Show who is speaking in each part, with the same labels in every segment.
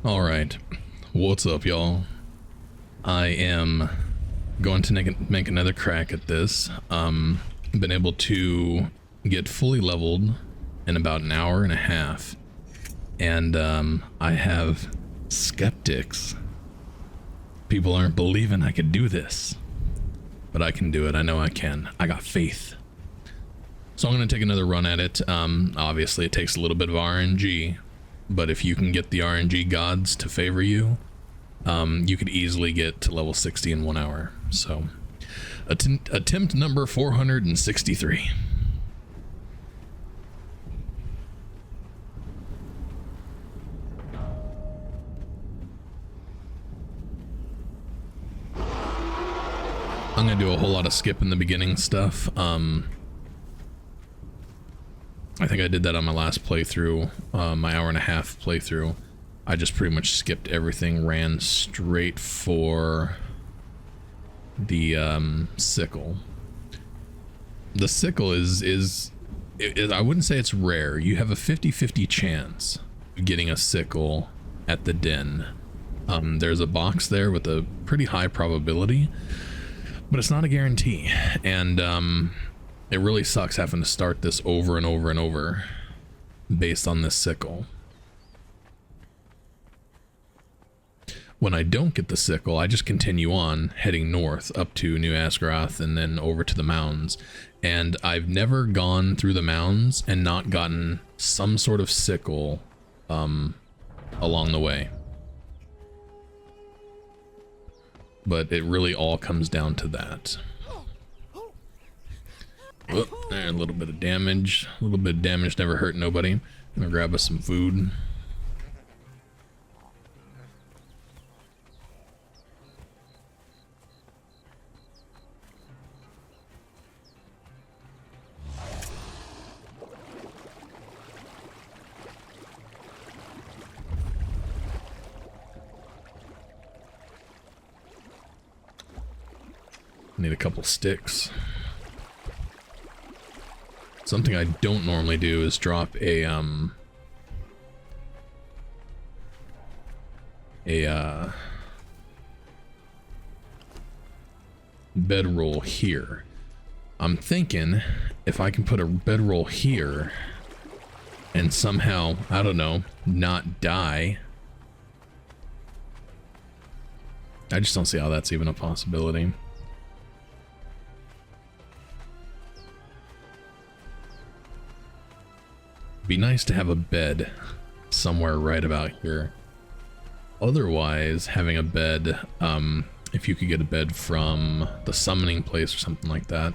Speaker 1: Alright, what's up y'all? I am going to make another crack at this. Been able to get fully leveled in about an hour and a half. And I have skeptics. People aren't believing I could do this. But I can do it, I know I can. I got faith. So I'm going to take another run at it. Obviously it takes a little bit of RNG. But if you can get the RNG gods to favor you, you could easily get to level 60 in 1 hour. So, attempt number 463. I'm gonna do a whole lot of skipping the beginning stuff. I think I did that on my last playthrough, my hour and a half playthrough. I just pretty much skipped everything, ran straight for the sickle. The sickle is I wouldn't say it's rare. You have a 50-50 chance of getting a sickle at the den. There's a box there with a pretty high probability, but it's not a guarantee. And it really sucks having to start this over and over and over based on this sickle. When I don't get the sickle, I just continue on heading north up to New Asgaroth and then over to the mounds. And I've never gone through the mounds and not gotten some sort of sickle along the way. But it really all comes down to that. Oh, there, a little bit of damage. A little bit of damage never hurt nobody. I'm gonna grab us some food. Need a couple sticks. Something I don't normally do is drop a bedroll here. I'm thinking if I can put a bedroll here and somehow, I don't know, not die. I just don't see how that's even a possibility. Be nice to have a bed somewhere right about here. Otherwise, having a bed, if you could get a bed from the summoning place or something like that.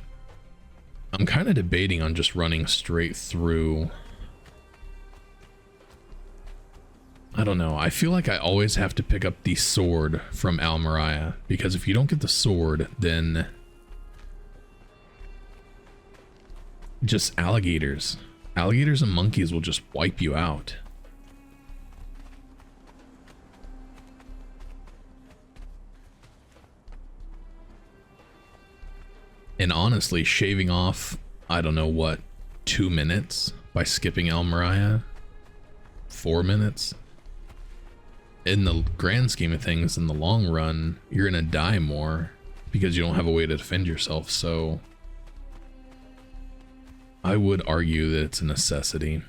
Speaker 1: I'm kind of debating on just running straight through. I don't know. I feel like I always have to pick up the sword from Almeriah, because if you don't get the sword, then just alligators. Alligators and monkeys will just wipe you out. And honestly, shaving off, I don't know what, 2 minutes by skipping Almeriah? 4 minutes? In the grand scheme of things, in the long run, you're gonna die more because you don't have a way to defend yourself, so I would argue that it's a necessity.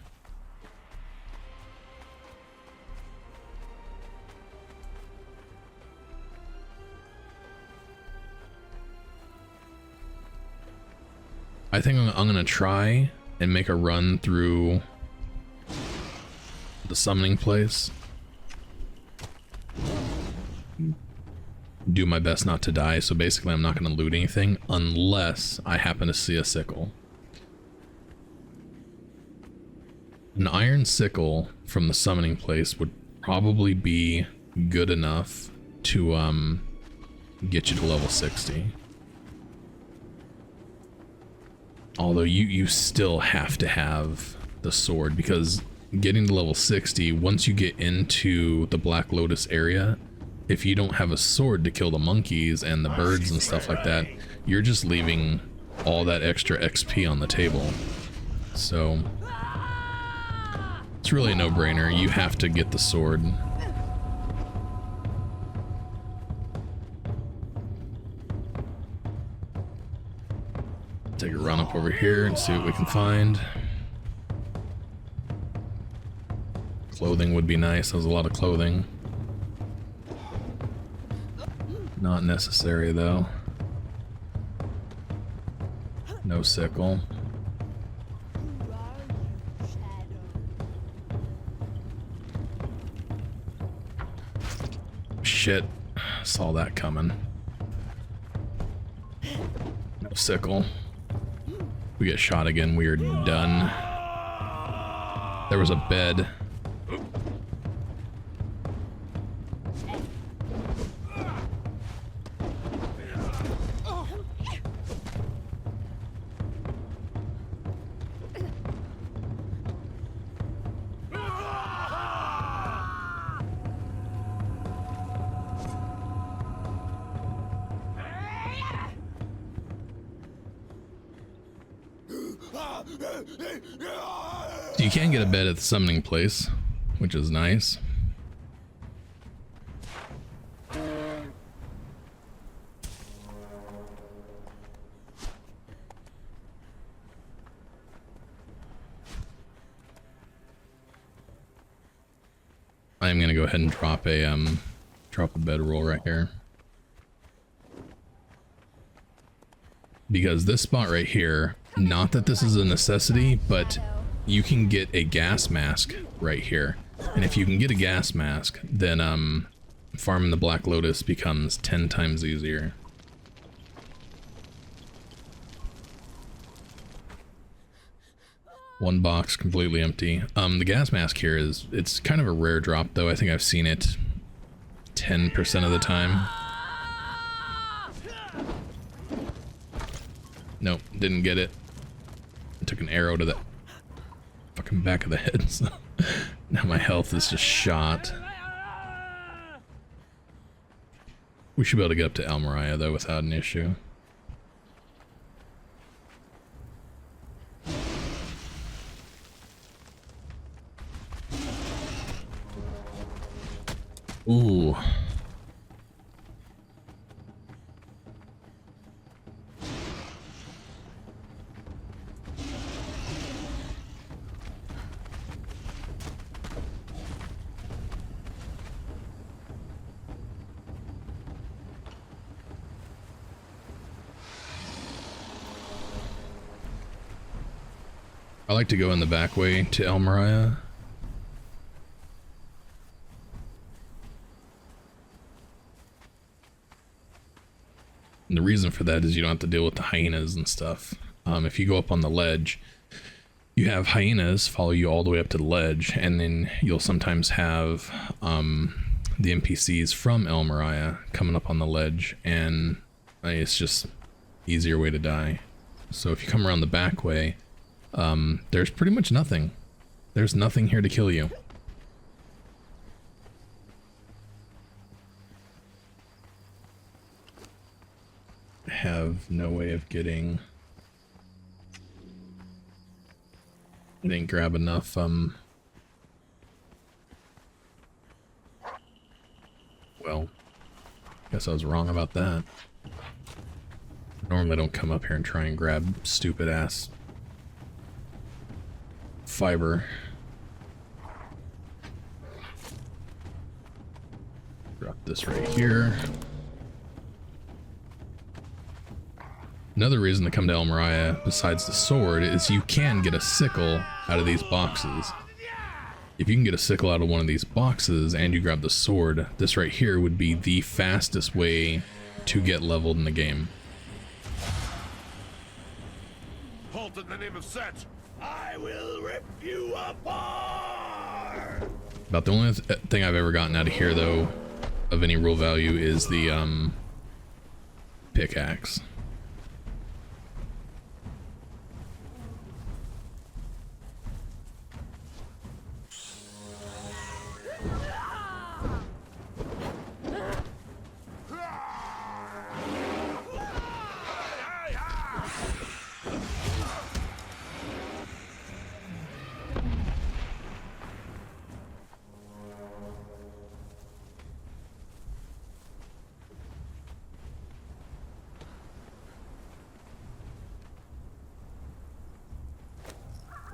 Speaker 1: I think I'm gonna try and make a run through the summoning place. Do my best not to die, so basically I'm not gonna loot anything unless I happen to see a sickle. An iron sickle from the summoning place would probably be good enough to get you to level 60. Although you still have to have the sword, because getting to level 60, once you get into the Black Lotus area, if you don't have a sword to kill the monkeys and the birds and stuff like that, you're just leaving all that extra XP on the table. So it's really a no-brainer. You have to get the sword. up over here and see what we can find. Clothing would be nice. There's a lot of clothing. Not necessary though. No sickle. Shit. Saw that coming. No sickle. We get shot again, we are done. There was a bed. You can get a bed at the summoning place, which is nice. I am gonna go ahead and drop a bedroll right here. Because this spot right here, not that this is a necessity, but you can get a gas mask right here. And if you can get a gas mask, then farming the Black Lotus becomes 10 times easier. One box completely empty. The gas mask here it's kind of a rare drop though. I think I've seen it 10% of the time. Nope, didn't get it. I took an arrow to the fucking back of the head, so now my health is just shot. We should be able to get up to El Mariah though without an issue. Ooh. I like to go in the back way to El Mariah. And the reason for that is you don't have to deal with the hyenas and stuff. If you go up on the ledge, you have hyenas follow you all the way up to the ledge, and then you'll sometimes have the NPCs from El Mariah coming up on the ledge, and it's just easier way to die. So if you come around the back way, there's pretty much nothing. There's nothing here to kill you. I have no way of getting... I didn't grab enough, well, guess I was wrong about that. Normally I don't come up here and try and grab stupid ass fiber. Drop this right here. Another reason to come to El Mariah, besides the sword, is you can get a sickle out of these boxes. If you can get a sickle out of one of these boxes and you grab the sword, this right here would be the fastest way to get leveled in the game.
Speaker 2: Halt in the name of Set! I will rip you apart!
Speaker 1: About the only thing I've ever gotten out of here, though, of any real value is the pickaxe.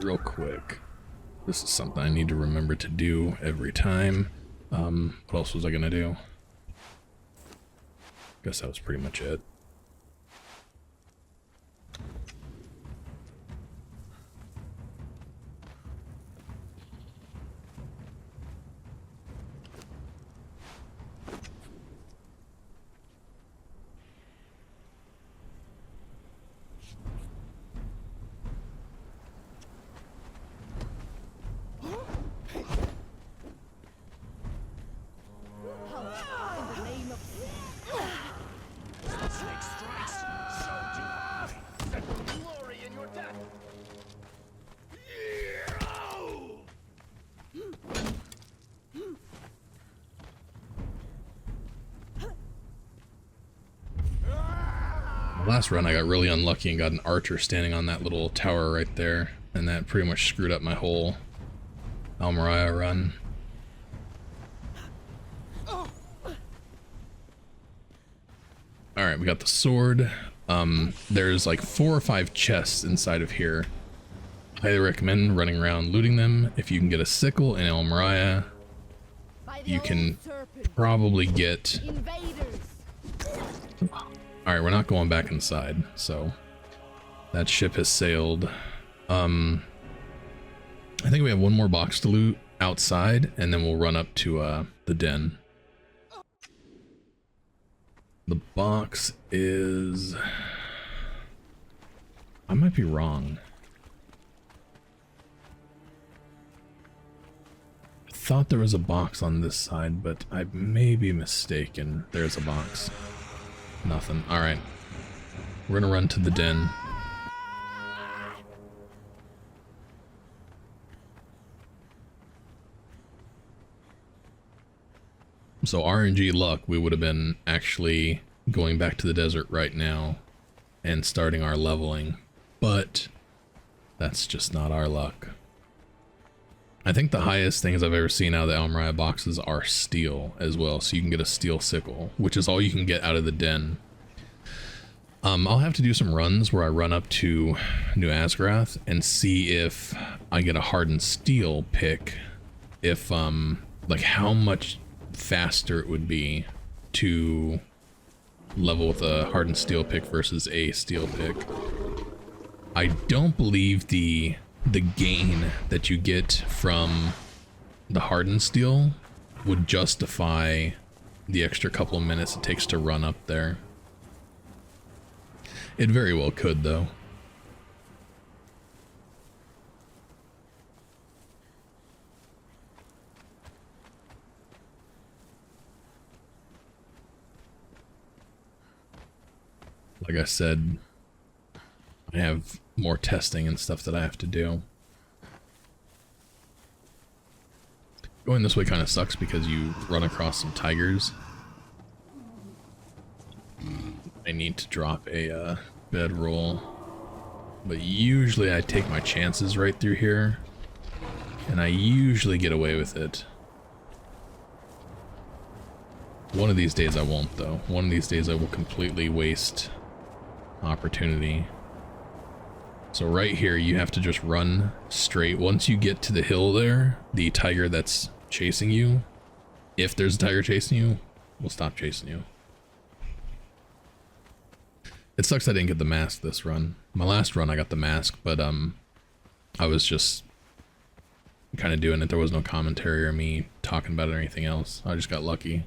Speaker 1: real quick. This is something I need to remember to do every time. What else was I gonna do? Guess that was pretty much it. Last run I got really unlucky and got an archer standing on that little tower right there, and that pretty much screwed up my whole Almoriah run. Alright, we got the sword. There's like 4 or 5 chests inside of here. Highly recommend running around looting them. If you can get a sickle in Almoriah, you can probably get... Alright, we're not going back inside, so that ship has sailed. I think we have one more box to loot outside, and then we'll run up to the den. The box is... I might be wrong. I thought there was a box on this side, but I may be mistaken. There's a box. Nothing. Alright. We're gonna run to the den. So RNG luck, we would have been actually going back to the desert right now and starting our leveling. But that's just not our luck. I think the highest things I've ever seen out of the Almoriah boxes are steel as well, so you can get a steel sickle, which is all you can get out of the den. I'll have to do some runs where I run up to New Asgrath and see if I get a hardened steel pick, if like how much faster it would be to level with a hardened steel pick versus a steel pick. I don't believe the gain that you get from the hardened steel would justify the extra couple of minutes it takes to run up there. It very well could, though. Like I said, I have more testing and stuff that I have to do. Going this way kind of sucks because you run across some tigers. I need to drop a bedroll, but usually I take my chances right through here, and I usually get away with it. One of these days I won't, though. One of these days I will completely waste opportunity. So right here you have to just run straight. Once you get to the hill there, the tiger that's chasing you, if there's a tiger chasing you, will stop chasing you. It sucks I didn't get the mask this run. My last run I got the mask, but I was just kind of doing it. There was no commentary or me talking about it or anything else. I just got lucky.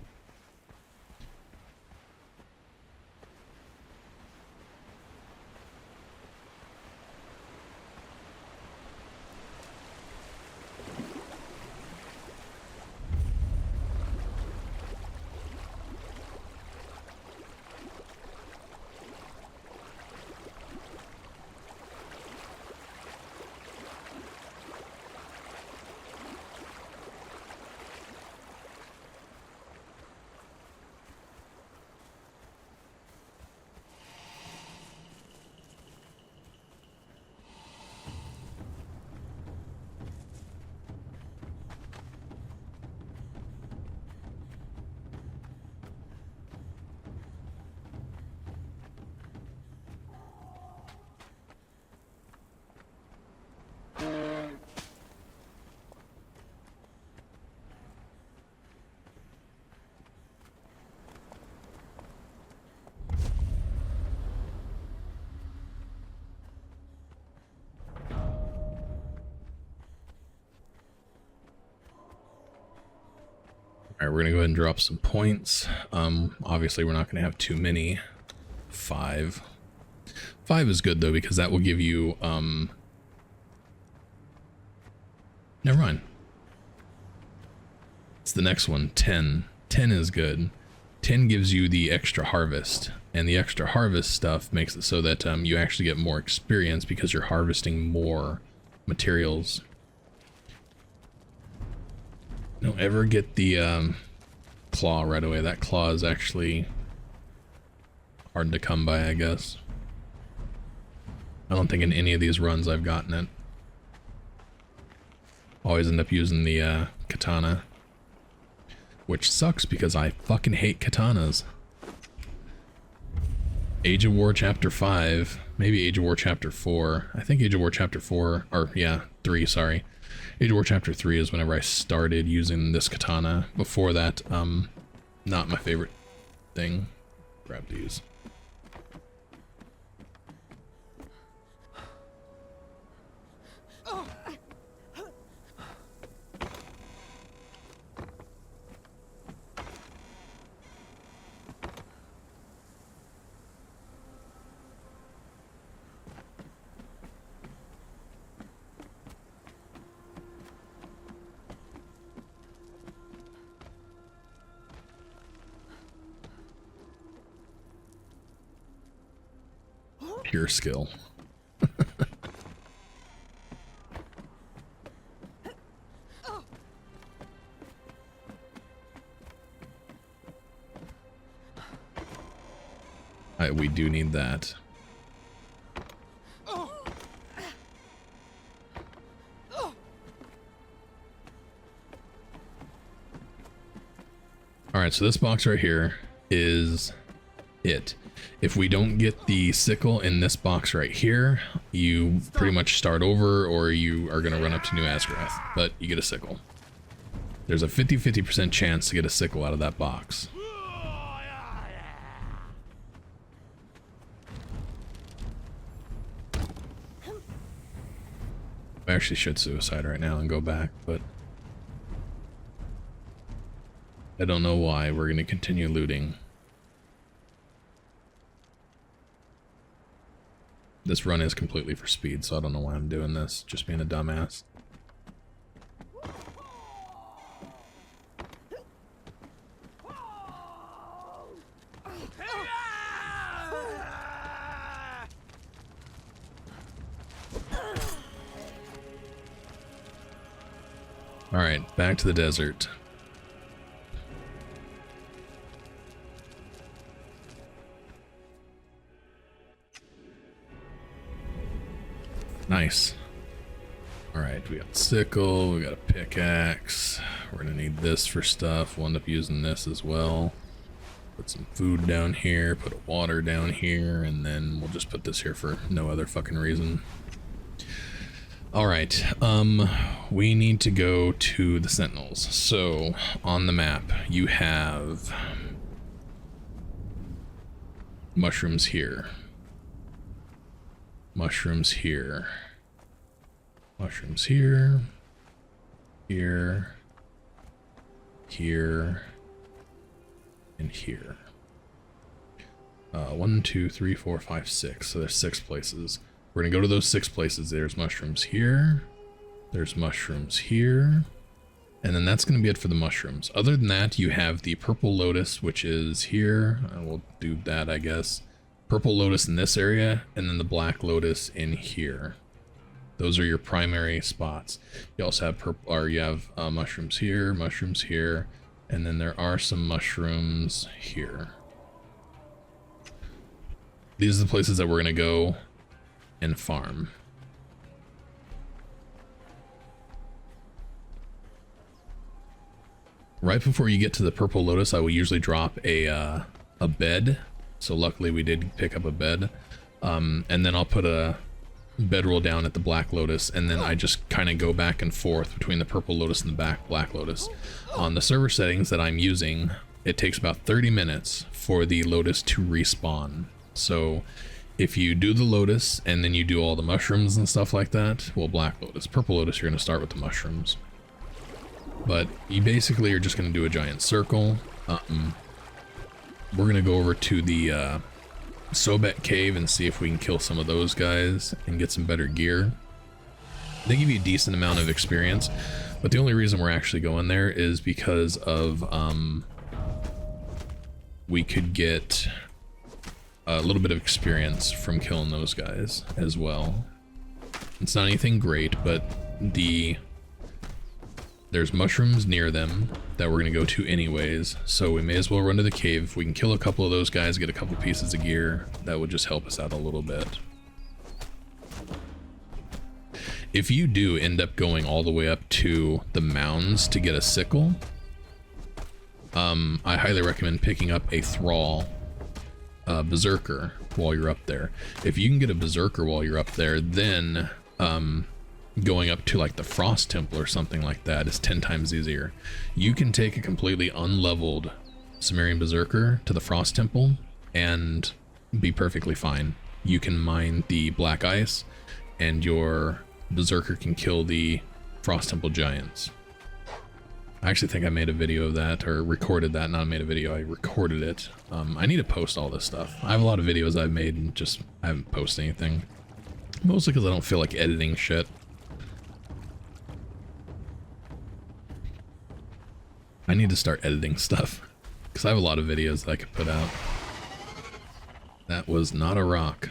Speaker 1: Alright, we're gonna go ahead and drop some points. Obviously we're not gonna have too many. 5. 5 is good though, because that will give you, never mind. It's the next one, 10. 10 is good. 10 gives you the extra harvest, and the extra harvest stuff makes it so that you actually get more experience because you're harvesting more materials. Don't ever get the claw right away. That claw is actually hard to come by, I guess. I don't think in any of these runs I've gotten it. Always end up using the katana, which sucks because I fucking hate katanas. Age of War Chapter 5, maybe Age of War Chapter 4. I think Age of War Chapter 4, or yeah, 3, sorry. Age of War Chapter 3 is whenever I started using this katana. Before that, not my favorite thing. Grab these. Pure skill. We do need that. Alright, so this box right here is it. If we don't get the sickle in this box right here, you pretty much start over, or you are going to run up to New Asgarath, but you get a sickle. There's a 50% chance to get a sickle out of that box. I actually should suicide right now and go back, but I don't know why. We're going to continue looting. This run is completely for speed, so I don't know why I'm doing this. Just being a dumbass. Alright, back to the desert. Nice. Alright, we got sickle, we got a pickaxe. We're gonna need this for stuff. We'll end up using this as well. Put some food down here, put water down here, and then we'll just put this here for no other fucking reason. Alright, we need to go to the Sentinels. So, on the map, you have mushrooms here. Mushrooms here. Mushrooms here. Here. Here. And here. 1, 2, 3, 4, 5, 6. So there's 6 places. We're gonna go to those 6 places. There's mushrooms here. There's mushrooms here. And then that's gonna be it for the mushrooms. Other than that, you have the purple lotus, which is here. We'll do that, I guess. Purple lotus in this area, and then the black lotus in here. Those are your primary spots. You also have purple, or you have mushrooms here, and then there are some mushrooms here. These are the places that we're gonna go and farm. Right before you get to the purple lotus, I will usually drop a bed. So luckily we did pick up a bed. And then I'll put a bedroll down at the black lotus, and then I just kind of go back and forth between the purple lotus and the black lotus. On the server settings that I'm using, it takes about 30 minutes for the lotus to respawn. So if you do the lotus and then you do all the mushrooms and stuff like that, well, black lotus, purple lotus, you're going to start with the mushrooms. But you basically are just going to do a giant circle. We're going to go over to the Sobek Cave and see if we can kill some of those guys and get some better gear. They give you a decent amount of experience, but the only reason we're actually going there is because of we could get a little bit of experience from killing those guys as well. It's not anything great, but there's mushrooms near them that we're going to go to anyways, so we may as well run to the cave. If we can kill a couple of those guys, get a couple pieces of gear, that would just help us out a little bit. If you do end up going all the way up to the mounds to get a sickle, I highly recommend picking up a thrall berserker while you're up there. If you can get a berserker while you're up there, then going up to like the Frost Temple or something like that is 10 times easier. You can take a completely unleveled Sumerian berserker to the Frost Temple and be perfectly fine. You can mine the black ice and your berserker can kill the Frost Temple giants. I actually think I made a video of that, or recorded that. Not made a video, I recorded it. I need to post all this stuff. I have a lot of videos I've made and just I haven't posted anything. Mostly because I don't feel like editing shit. I need to start editing stuff because I have a lot of videos that I could put out. That was not a rock.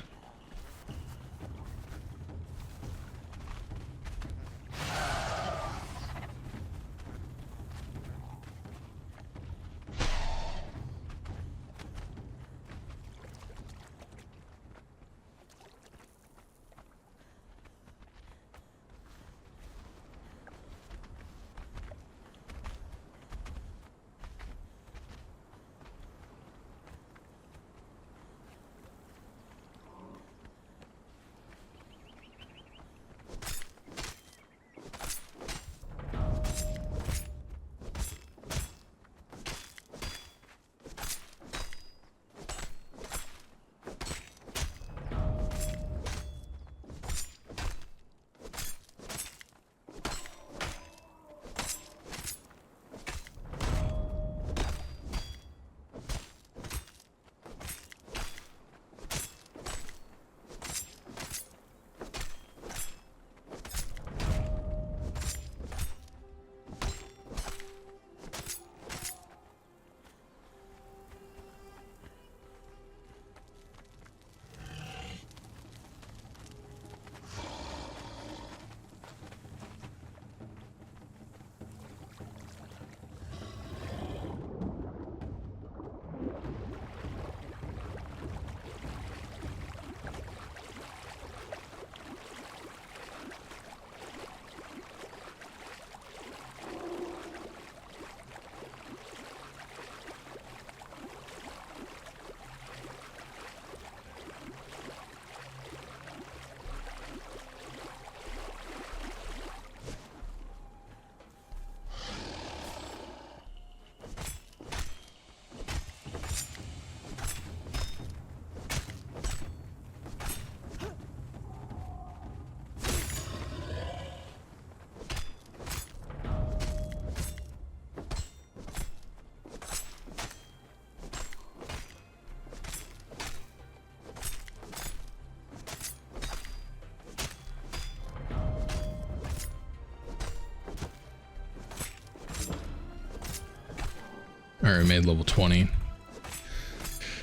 Speaker 1: Alright, we made level 20.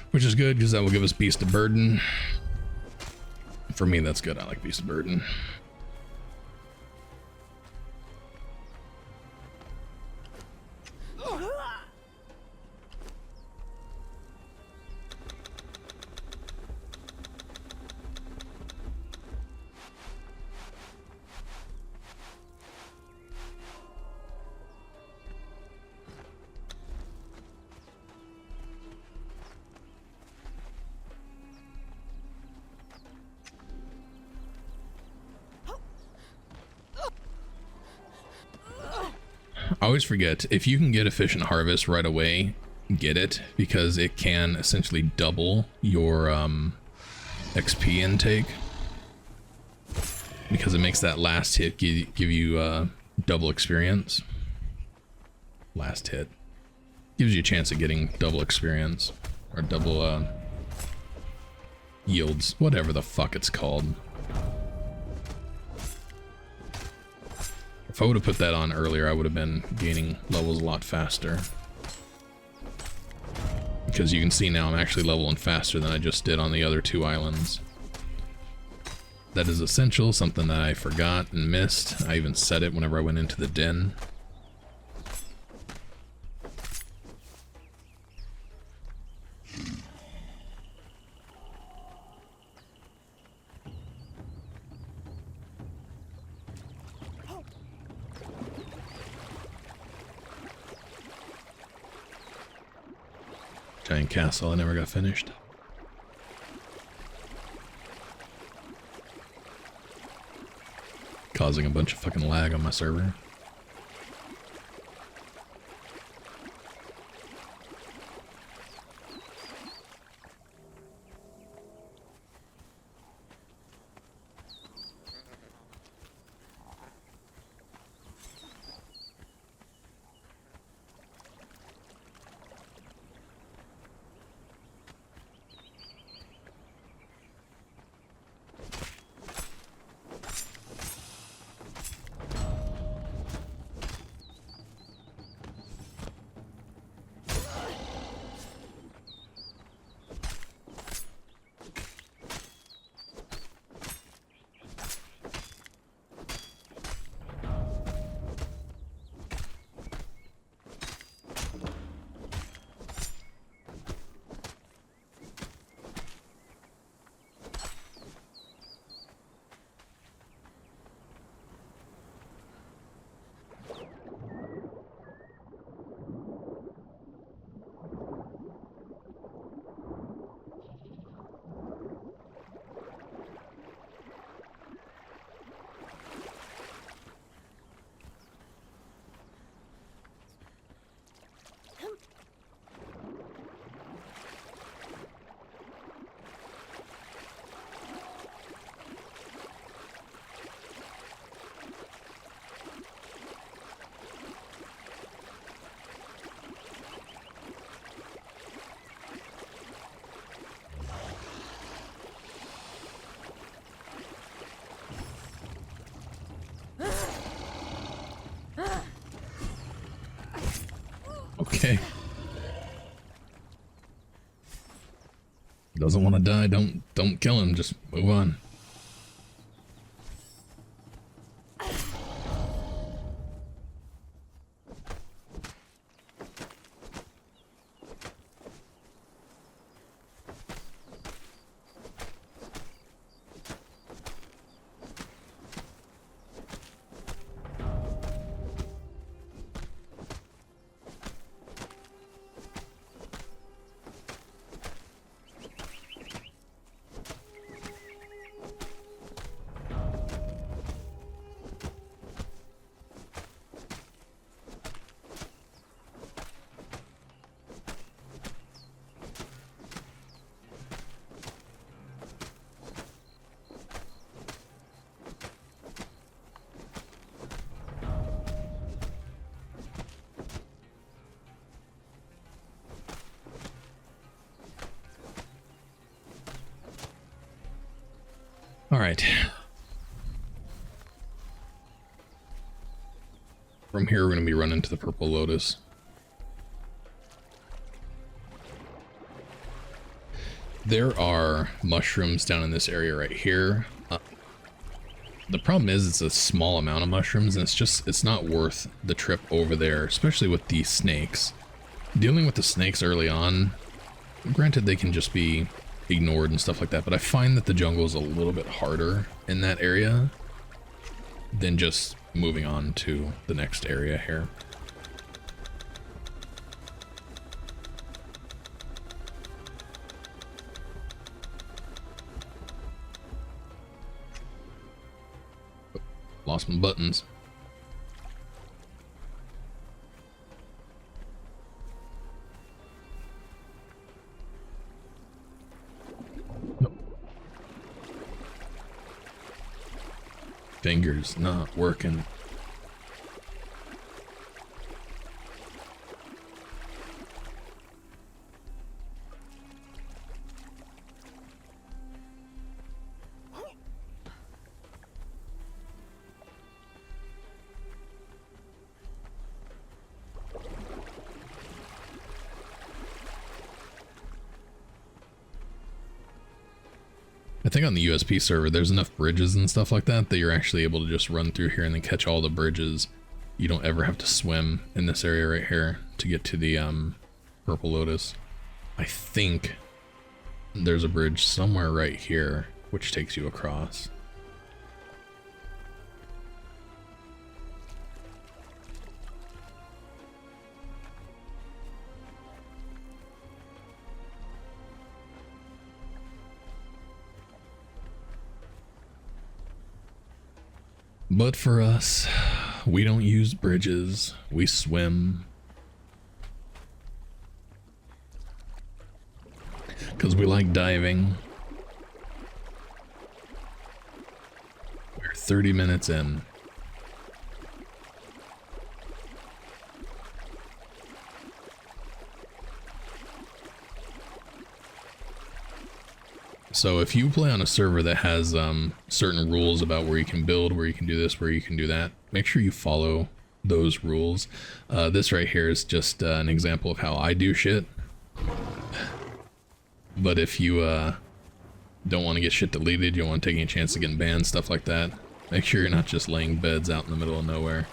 Speaker 1: Which is good, because that will give us Beast of Burden. For me, that's good. I like Beast of Burden. I always forget, if you can get Efficient Harvest right away, get it, because it can essentially double your XP intake, because it makes that last hit give you double experience. last hit. Gives you a chance of getting double experience. Or double yields. Whatever the fuck it's called. If I would have put that on earlier, I would have been gaining levels a lot faster. Because you can see now I'm actually leveling faster than I just did on the other 2 islands. That is essential, something that I forgot and missed. I even said it whenever I went into the den. Giant castle, I never got finished. Causing a bunch of fucking lag on my server. Okay. Doesn't want to die, don't kill him, just move on. All right. From here, we're going to be running to the Purple Lotus. There are mushrooms down in this area right here. The problem is it's a small amount of mushrooms, and it's not worth the trip over there, especially with these snakes. Dealing with the snakes early on, granted they can just be ignored and stuff like that, but I find that the jungle is a little bit harder in that area than just moving on to the next area here. Lost my buttons. Fingers not working. think on the U.S.P server, there's enough bridges and stuff like that that you're actually able to just run through here and then catch all the bridges. You don't ever have to swim in this area right here to get to the Purple Lotus. I think there's a bridge somewhere right here which takes you across. But for us, we don't use bridges, we swim. Because we like diving. We're 30 minutes in. So if you play on a server that has certain rules about where you can build, where you can do this, where you can do that, make sure you follow those rules. This right here is just an example of how I do shit. But if you don't want to get shit deleted, you don't want to take any chance of getting banned, stuff like that, make sure you're not just laying beds out in the middle of nowhere.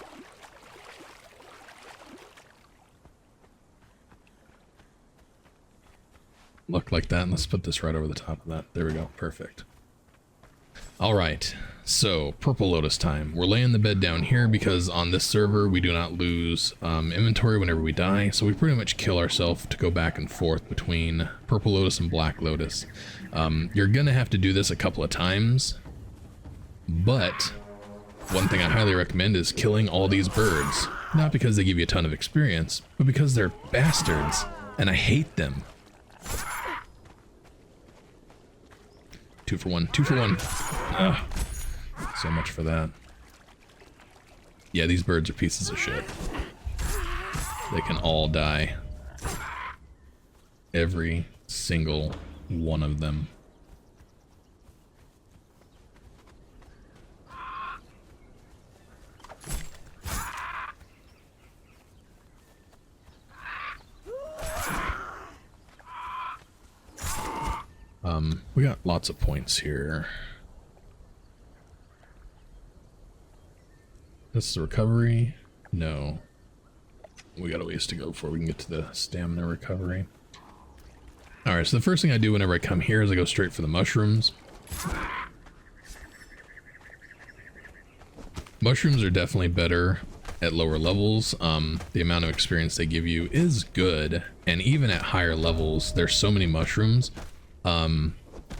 Speaker 1: Look like that, and let's put this right over the top of that. There we go, perfect. All right, so Purple Lotus time. We're laying the bed down here because on this server we do not lose inventory whenever we die, so we pretty much kill ourselves to go back and forth between Purple Lotus and Black Lotus. You're gonna have to do this a couple of times, but one thing I highly recommend is killing all these birds. Not because they give you a ton of experience, but because they're bastards, and I hate them. 2 for 1, 2 for 1. Ugh. So much for that. Yeah, these birds are pieces of shit. They can all die. Every single one of them. We got lots of points here. This is the recovery? No. We got a ways to go before we can get to the stamina recovery. Alright, so the first thing I do whenever I come here is I go straight for the mushrooms. Mushrooms are definitely better at lower levels. The amount of experience they give you is good, and even at higher levels, there's so many mushrooms.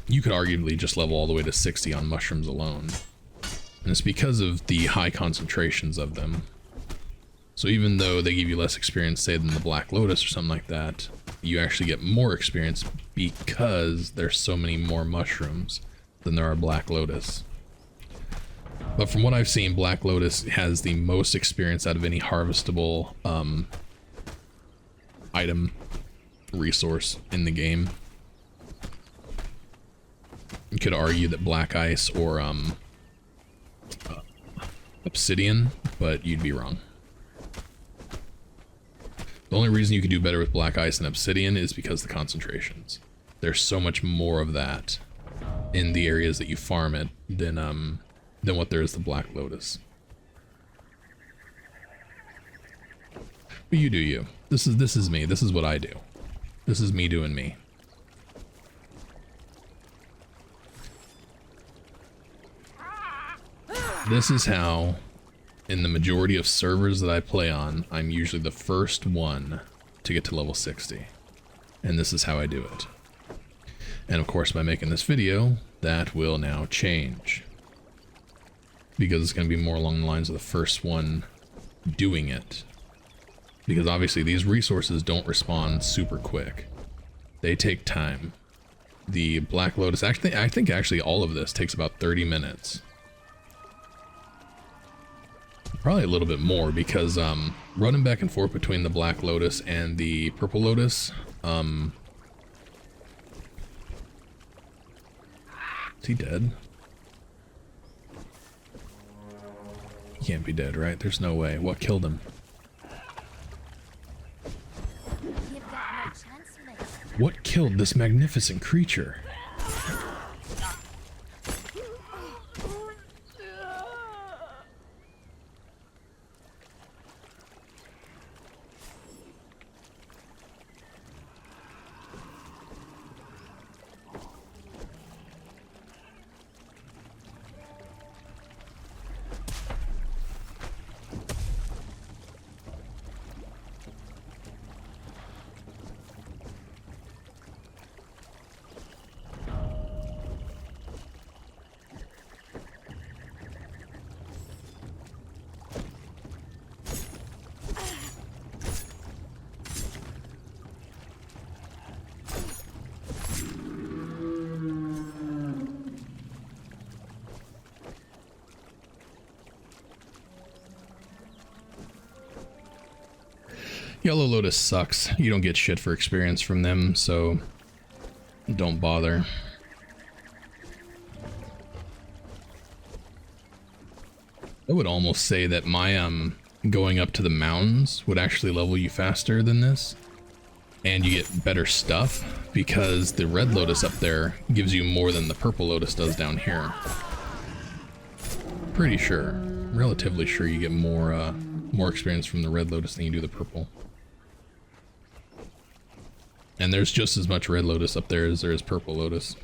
Speaker 1: You could arguably just level all the way to 60 on mushrooms alone. And it's because of the high concentrations of them. So even though they give you less experience, say, than the Black Lotus or something like that, you actually get more experience because there's so many more mushrooms than there are Black Lotus. But from what I've seen, Black Lotus has the most experience out of any harvestable item resource in the game. You could argue that Black Ice or Obsidian, but you'd be wrong. The only reason you could do better with Black Ice and Obsidian is because of the concentrations. There's so much more of that in the areas that you farm it than what there is the Black Lotus. But you do you. This is me. This is what I do. This is me doing me. This is how, in the majority of servers that I play on, I'm usually the first one to get to level 60. And this is how I do it. And of course, by making this video, that will now change. Because it's going to be more along the lines of the first one doing it. Because obviously these resources don't respawn super quick. They take time. The Black Lotus, actually, I think actually all of this takes about 30 minutes. Probably a little bit more because running back and forth between the Black Lotus and the Purple Lotus, is he dead? He can't be dead, right? There's no way. What killed him? What killed this magnificent creature? Yellow Lotus sucks. You don't get shit for experience from them, so don't bother. I would almost say that my going up to the mountains would actually level you faster than this, and you get better stuff because the red lotus up there gives you more than the purple lotus does down here. Pretty sure, relatively sure, you get more experience from the red lotus than you do the purple. And there's just as much red lotus up there as there is purple lotus.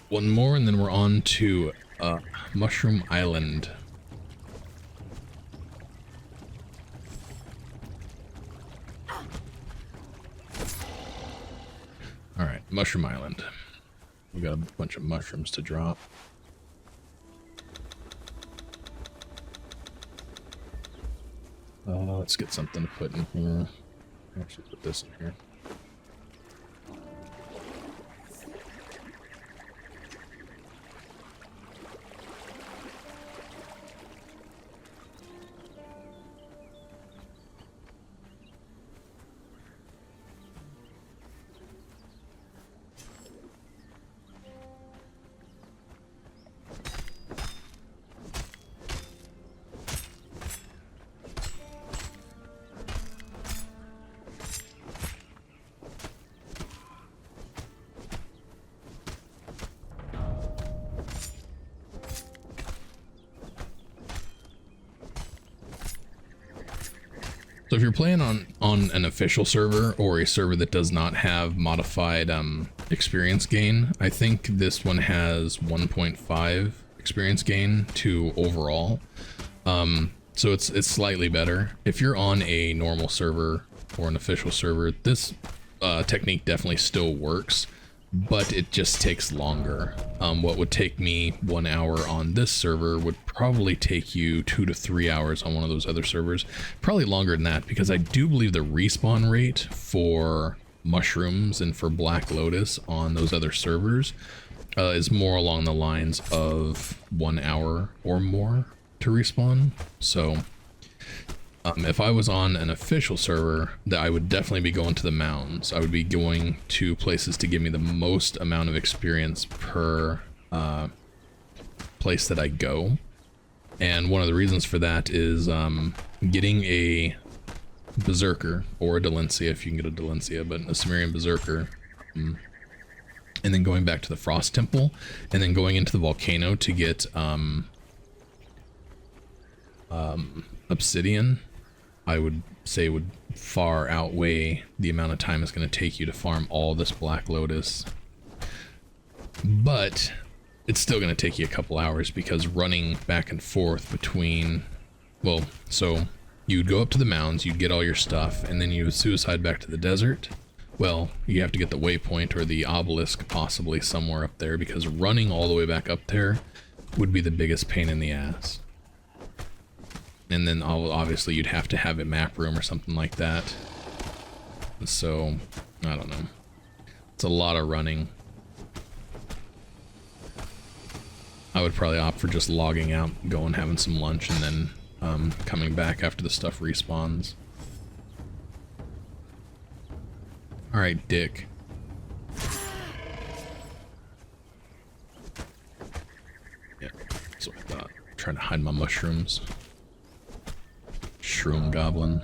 Speaker 1: One more and then we're on to Mushroom Island. Alright, Mushroom Island. We got a bunch of mushrooms to drop. Let's get something to put in here. Actually put this in here. So if you're playing on an official server or a server that does not have modified experience gain, I think this one has 1.5 experience gain to overall. So it's slightly better. If you're on a normal server or an official server, this technique definitely still works, but it just takes longer. What would take me 1 hour on this server would probably take you 2 to 3 hours on one of those other servers. Probably longer than that, because I do believe the respawn rate for mushrooms and for Black Lotus on those other servers is more along the lines of 1 hour or more to respawn. So if I was on an official server, that I would definitely be going to the mountains. I would be going to places to give me the most amount of experience per place that I go. And one of the reasons for that is getting a Berserker, or a Delencia if you can get a Delencia, but a Sumerian Berserker, and then going back to the Frost Temple, and then going into the volcano to get obsidian, I would say would far outweigh the amount of time it's going to take you to farm all this Black Lotus. But it's still going to take you a couple hours, because running back and forth between, well, so you'd go up to the mountains, you'd get all your stuff, and then you would suicide back to the desert. Well, you have to get the waypoint or the obelisk possibly somewhere up there, because running all the way back up there would be the biggest pain in the ass. And then obviously you'd have to have a map room or something like that. So, I don't know. It's a lot of running. I would probably opt for just logging out, going having some lunch, and then coming back after the stuff respawns. Alright, Dick. Yeah, that's what I thought. Trying to hide my mushrooms. Shroom Goblin.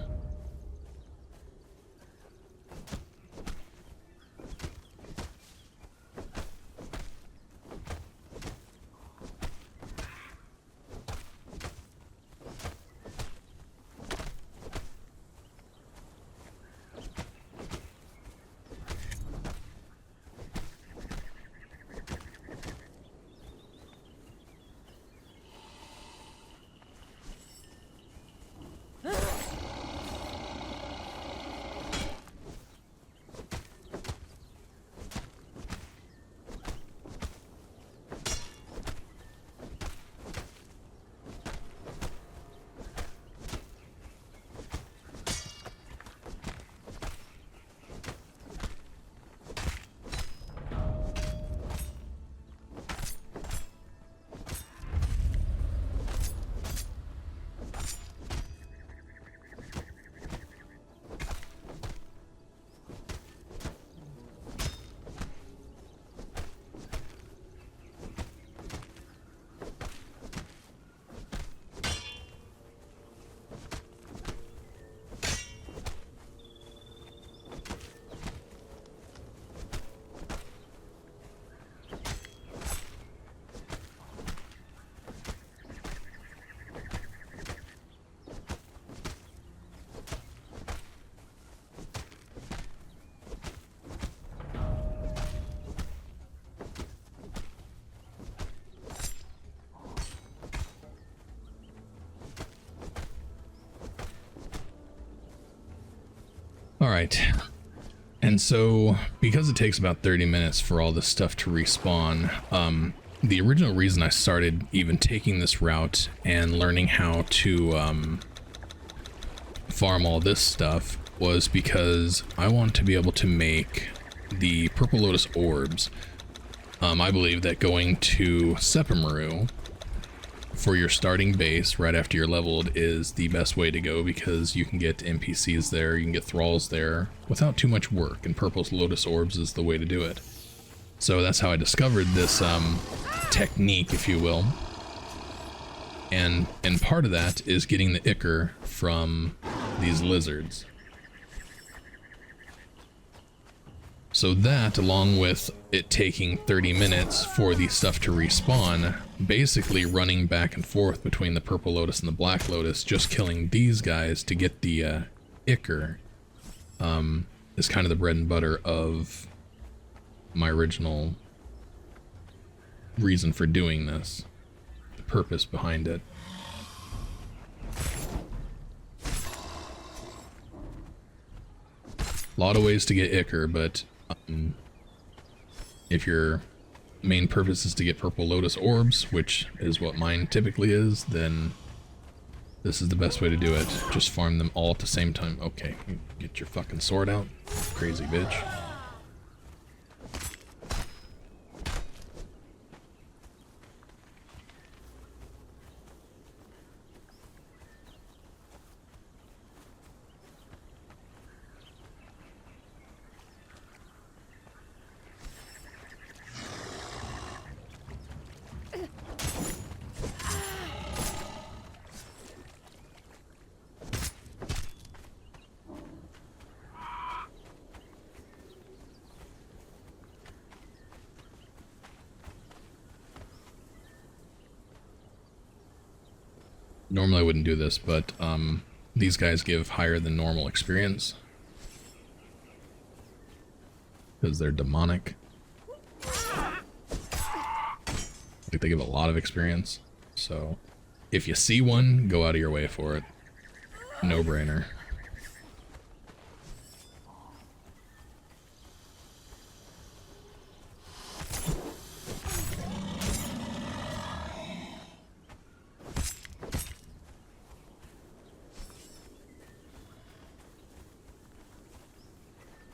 Speaker 1: right. And so, because it takes about 30 minutes for all this stuff to respawn, the original reason I started even taking this route and learning how to farm all this stuff was because I want to be able to make the Purple Lotus orbs. I believe that going to Sepamaru for your starting base right after you're leveled is the best way to go, because you can get NPCs there, you can get thralls there without too much work, and Purple Lotus orbs is the way to do it. So that's how I discovered this technique, if you will. And part of that is getting the ichor from these lizards. So that, along with it taking 30 minutes for the stuff to respawn, basically running back and forth between the Purple Lotus and the Black Lotus, just killing these guys to get the ichor, is kind of the bread and butter of my original reason for doing this, the purpose behind it. A lot of ways to get ichor, but if your main purpose is to get Purple Lotus orbs, which is what mine typically is, then this is the best way to do it. Just farm them all at the same time. Okay, get your fucking sword out, crazy bitch. Normally I wouldn't do this, but these guys give higher than normal experience because they're demonic. I think they give a lot of experience. So if you see one, go out of your way for it. No brainer.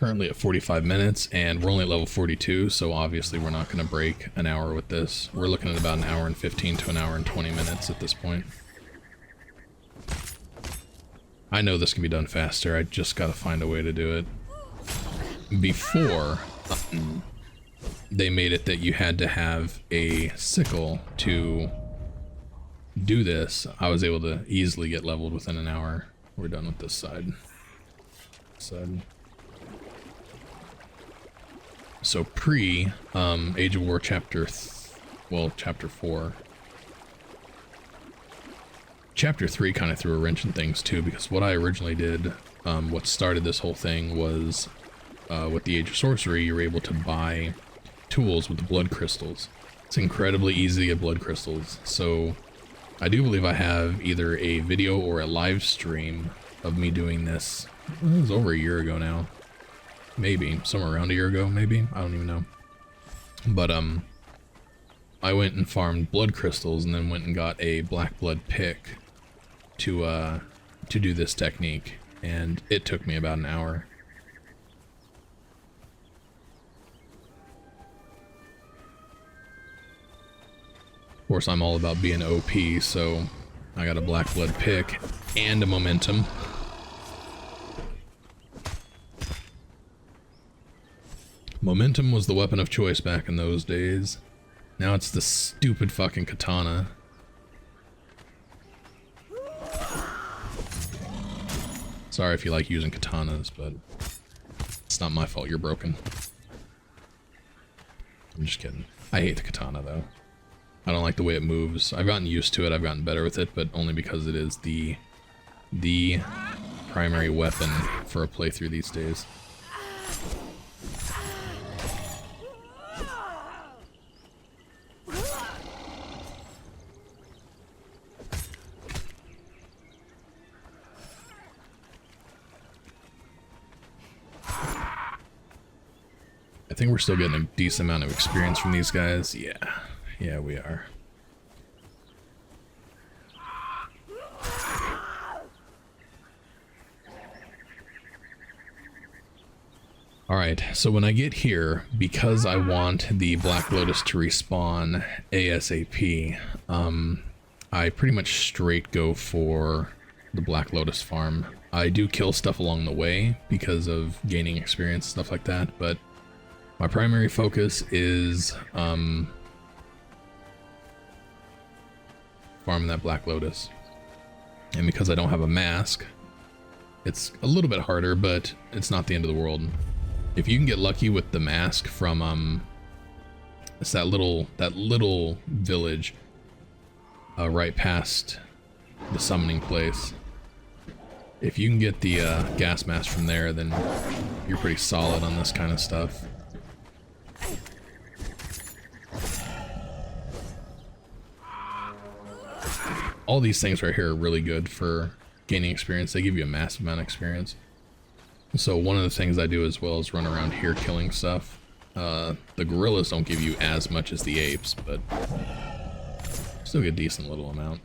Speaker 1: Currently at 45 minutes, and we're only at level 42, so obviously we're not going to break an hour with this. We're looking at about an hour and 15 to an hour and 20 minutes at this point. I know this can be done faster, I just got to find a way to do it. Before, they made it that you had to have a sickle to do this. I was able to easily get leveled within an hour. We're done with this side. So pre Age of War chapter 4. Chapter 3 kind of threw a wrench in things too, because what I originally did, what started this whole thing was with the Age of Sorcery, you're able to buy tools with the blood crystals. It's incredibly easy to get blood crystals. So I do believe I have either a video or a live stream of me doing this. It was over a year ago now. Maybe, somewhere around a year ago, maybe? I don't even know. But, I went and farmed blood crystals and then went and got a black blood pick to do this technique. And it took me about an hour. Of course, I'm all about being OP, so I got a black blood pick and a momentum. Momentum was the weapon of choice back in those days. Now it's the stupid fucking katana. Sorry if you like using katanas, but it's not my fault you're broken. I'm just kidding. I hate the katana though. I don't like the way it moves. I've gotten used to it, I've gotten better with it, but only because it is the primary weapon for a playthrough these days. think we're still getting a decent amount of experience from these guys. Yeah. Yeah, we are. Alright, so when I get here, because I want the Black Lotus to respawn ASAP, I pretty much straight go for the Black Lotus farm. I do kill stuff along the way because of gaining experience, stuff like that, but my primary focus is farming that Black Lotus. And because I don't have a mask, it's a little bit harder, but it's not the end of the world. If you can get lucky with the mask from it's that little village right past the summoning place. If you can get the gas mask from there, then you're pretty solid on this kind of stuff. All these things right here are really good for gaining experience. They give you a massive amount of experience. So one of the things I do as well is run around here killing stuff. The gorillas don't give you as much as the apes, but still get a decent little amount.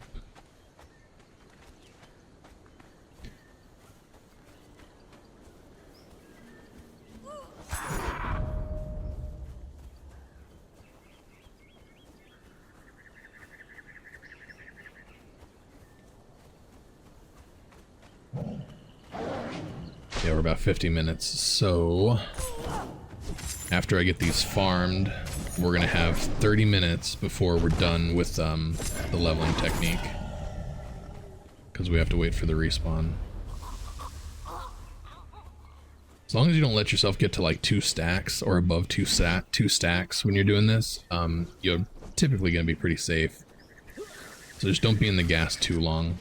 Speaker 1: Yeah, we're about 50 minutes, so after I get these farmed, we're gonna have 30 minutes before we're done with the leveling technique, because we have to wait for the respawn. As long as you don't let yourself get to like 2 stacks or above 2 stacks when you're doing this, you're typically gonna be pretty safe. So just don't be in the gas too long.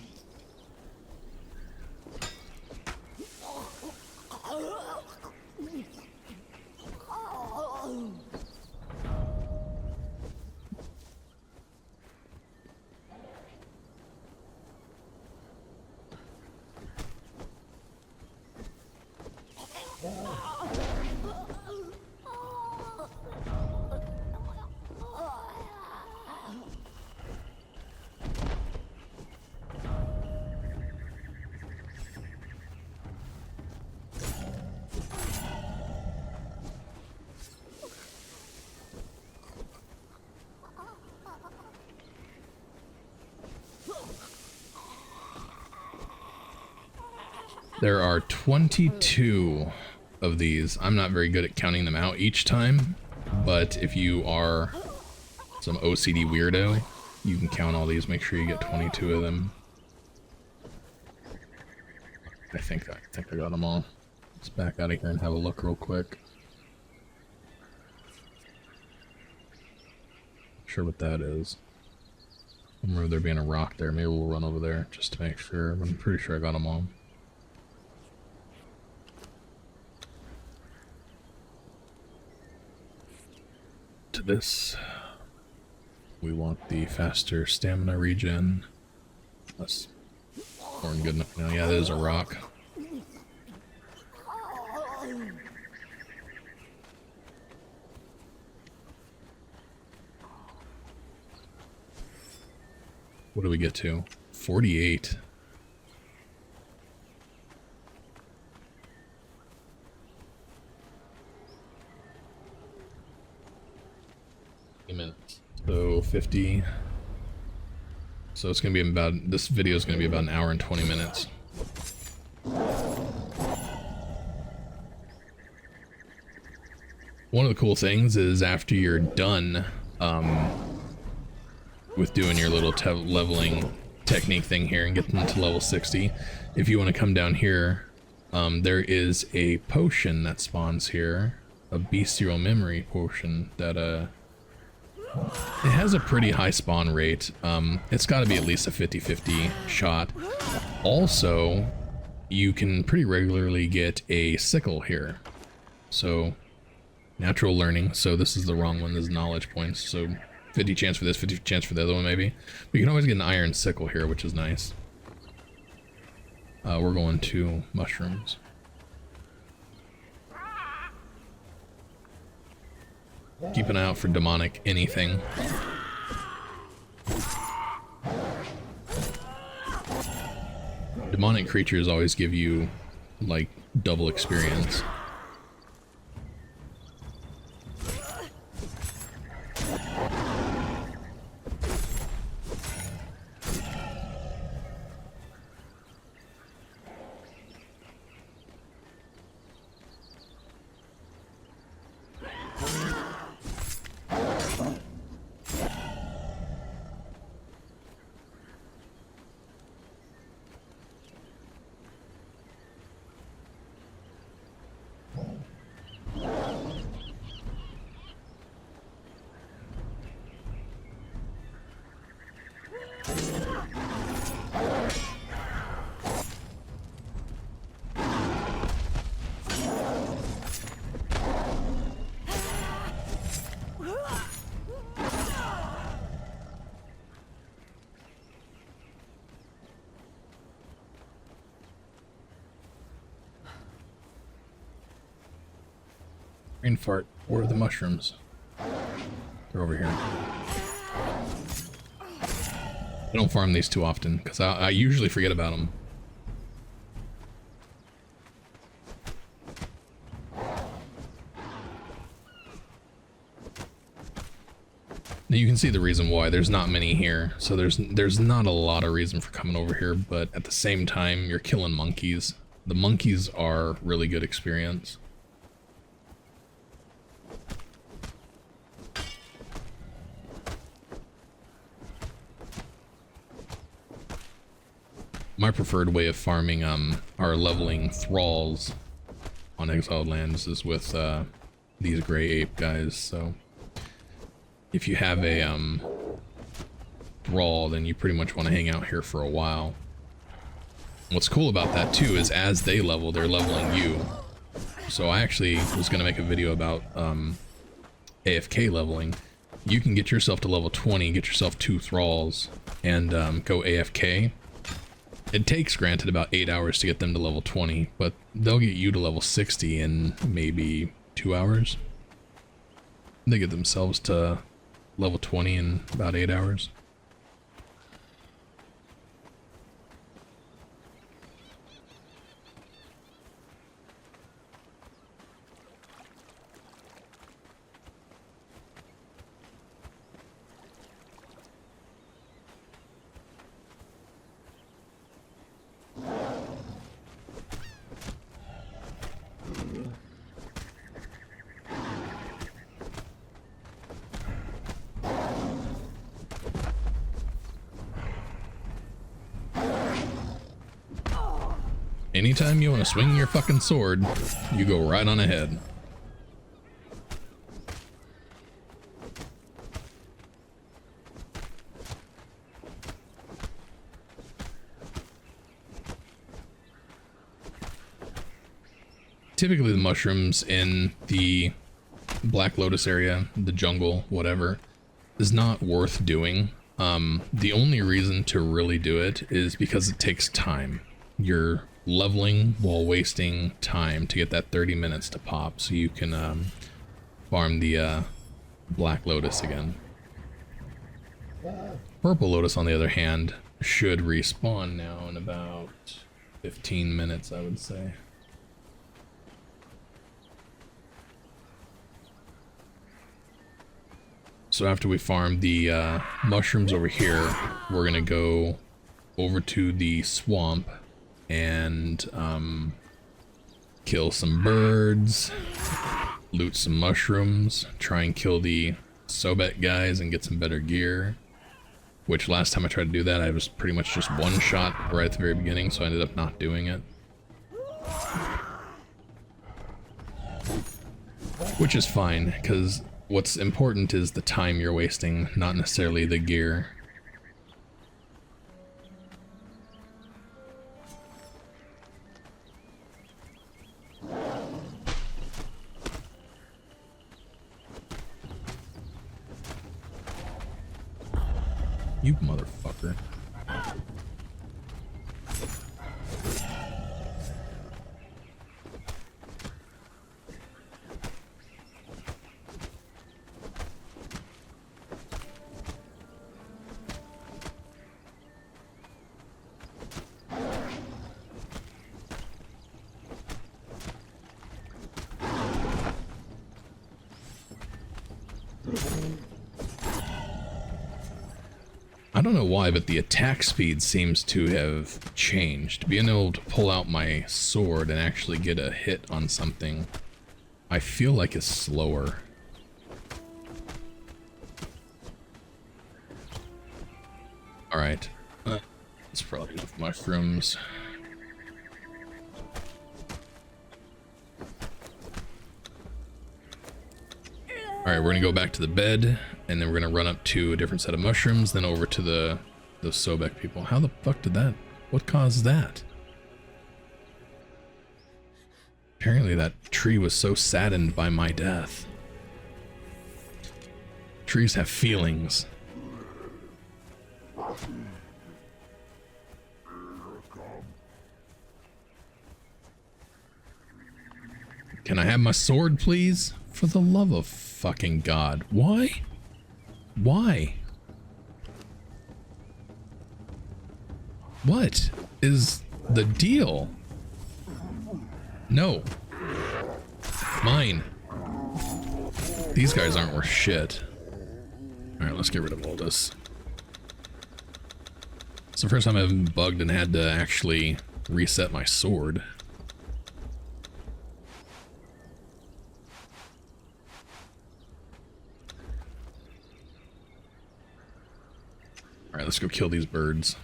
Speaker 1: There are 22 of these. I'm not very good at counting them out each time, but if you are some OCD weirdo, you can count all these. Make sure you get 22 of them. I think I got them all. Let's back out of here and have a look real quick. Not sure what that is. I remember there being a rock there. Maybe we'll run over there just to make sure. I'm pretty sure I got them all. To this, we want the faster stamina regen. That's more than good enough now. Yeah, that is a rock. What do we get to? 48. Minutes. So 50. So it's gonna be about, this video is gonna be about an hour and 20 minutes. One of the cool things is after you're done with doing your little leveling technique thing here and getting to level 60, if you want to come down here, there is a potion that spawns here, a bestial memory potion that it has a pretty high spawn rate. It's got to be at least a 50-50 shot. Also, you can pretty regularly get a sickle here. So, natural learning. So this is the wrong one. This is knowledge points. So 50 chance for this, 50 chance for the other one maybe. But you can always get an iron sickle here, which is nice. We're going to mushrooms. Keep an eye out for demonic anything. Demonic creatures always give you, like, double experience. Brain fart. Where are the mushrooms? They're over here. I don't farm these too often because I usually forget about them. Now you can see the reason why. There's not many here, so there's not a lot of reason for coming over here, but at the same time, you're killing monkeys. The monkeys are really good experience. My preferred way of farming or leveling thralls on Exiled lands is with these gray ape guys. So if you have a thrall, then you pretty much want to hang out here for a while. What's cool about that too is as they level, they're leveling you. So I actually was going to make a video about AFK leveling. You can get yourself to level 20, get yourself 2 thralls, and go AFK. It takes, granted, about 8 hours to get them to level 20, but they'll get you to level 60 in maybe 2 hours. They get themselves to level 20 in about 8 hours. Anytime you want to swing your fucking sword, you go right on ahead. Typically the mushrooms in the Black Lotus area, the jungle, whatever, is not worth doing. The only reason to really do it is because it takes time. You're leveling while wasting time to get that 30 minutes to pop so you can farm the Black Lotus again. Purple Lotus, on the other hand, should respawn now in about 15 minutes, I would say. So after we farm the mushrooms over here, we're gonna go over to the swamp and kill some birds, loot some mushrooms, try and kill the Sobet guys and get some better gear. Which last time I tried to do that, I was pretty much just one shot right at the very beginning, so I ended up not doing it. Which is fine, because what's important is the time you're wasting, not necessarily the gear. You motherfucker. don't know why, but the attack speed seems to have changed. Being able to pull out my sword and actually get a hit on something, I feel like is slower. Alright. That's probably enough mushrooms. Alright, we're gonna go back to the bed, and then we're gonna run up to a different set of mushrooms, then over to the Sobek people. How the fuck did that? What caused that? Apparently that tree was so saddened by my death. Trees have feelings. Can I have my sword, please? For the love of fucking God. Why? Why? What is the deal? No. Mine. These guys aren't worth shit. Alright, let's get rid of all this. It's the first time I've been bugged and had to actually reset my sword. Alright, let's go kill these birds.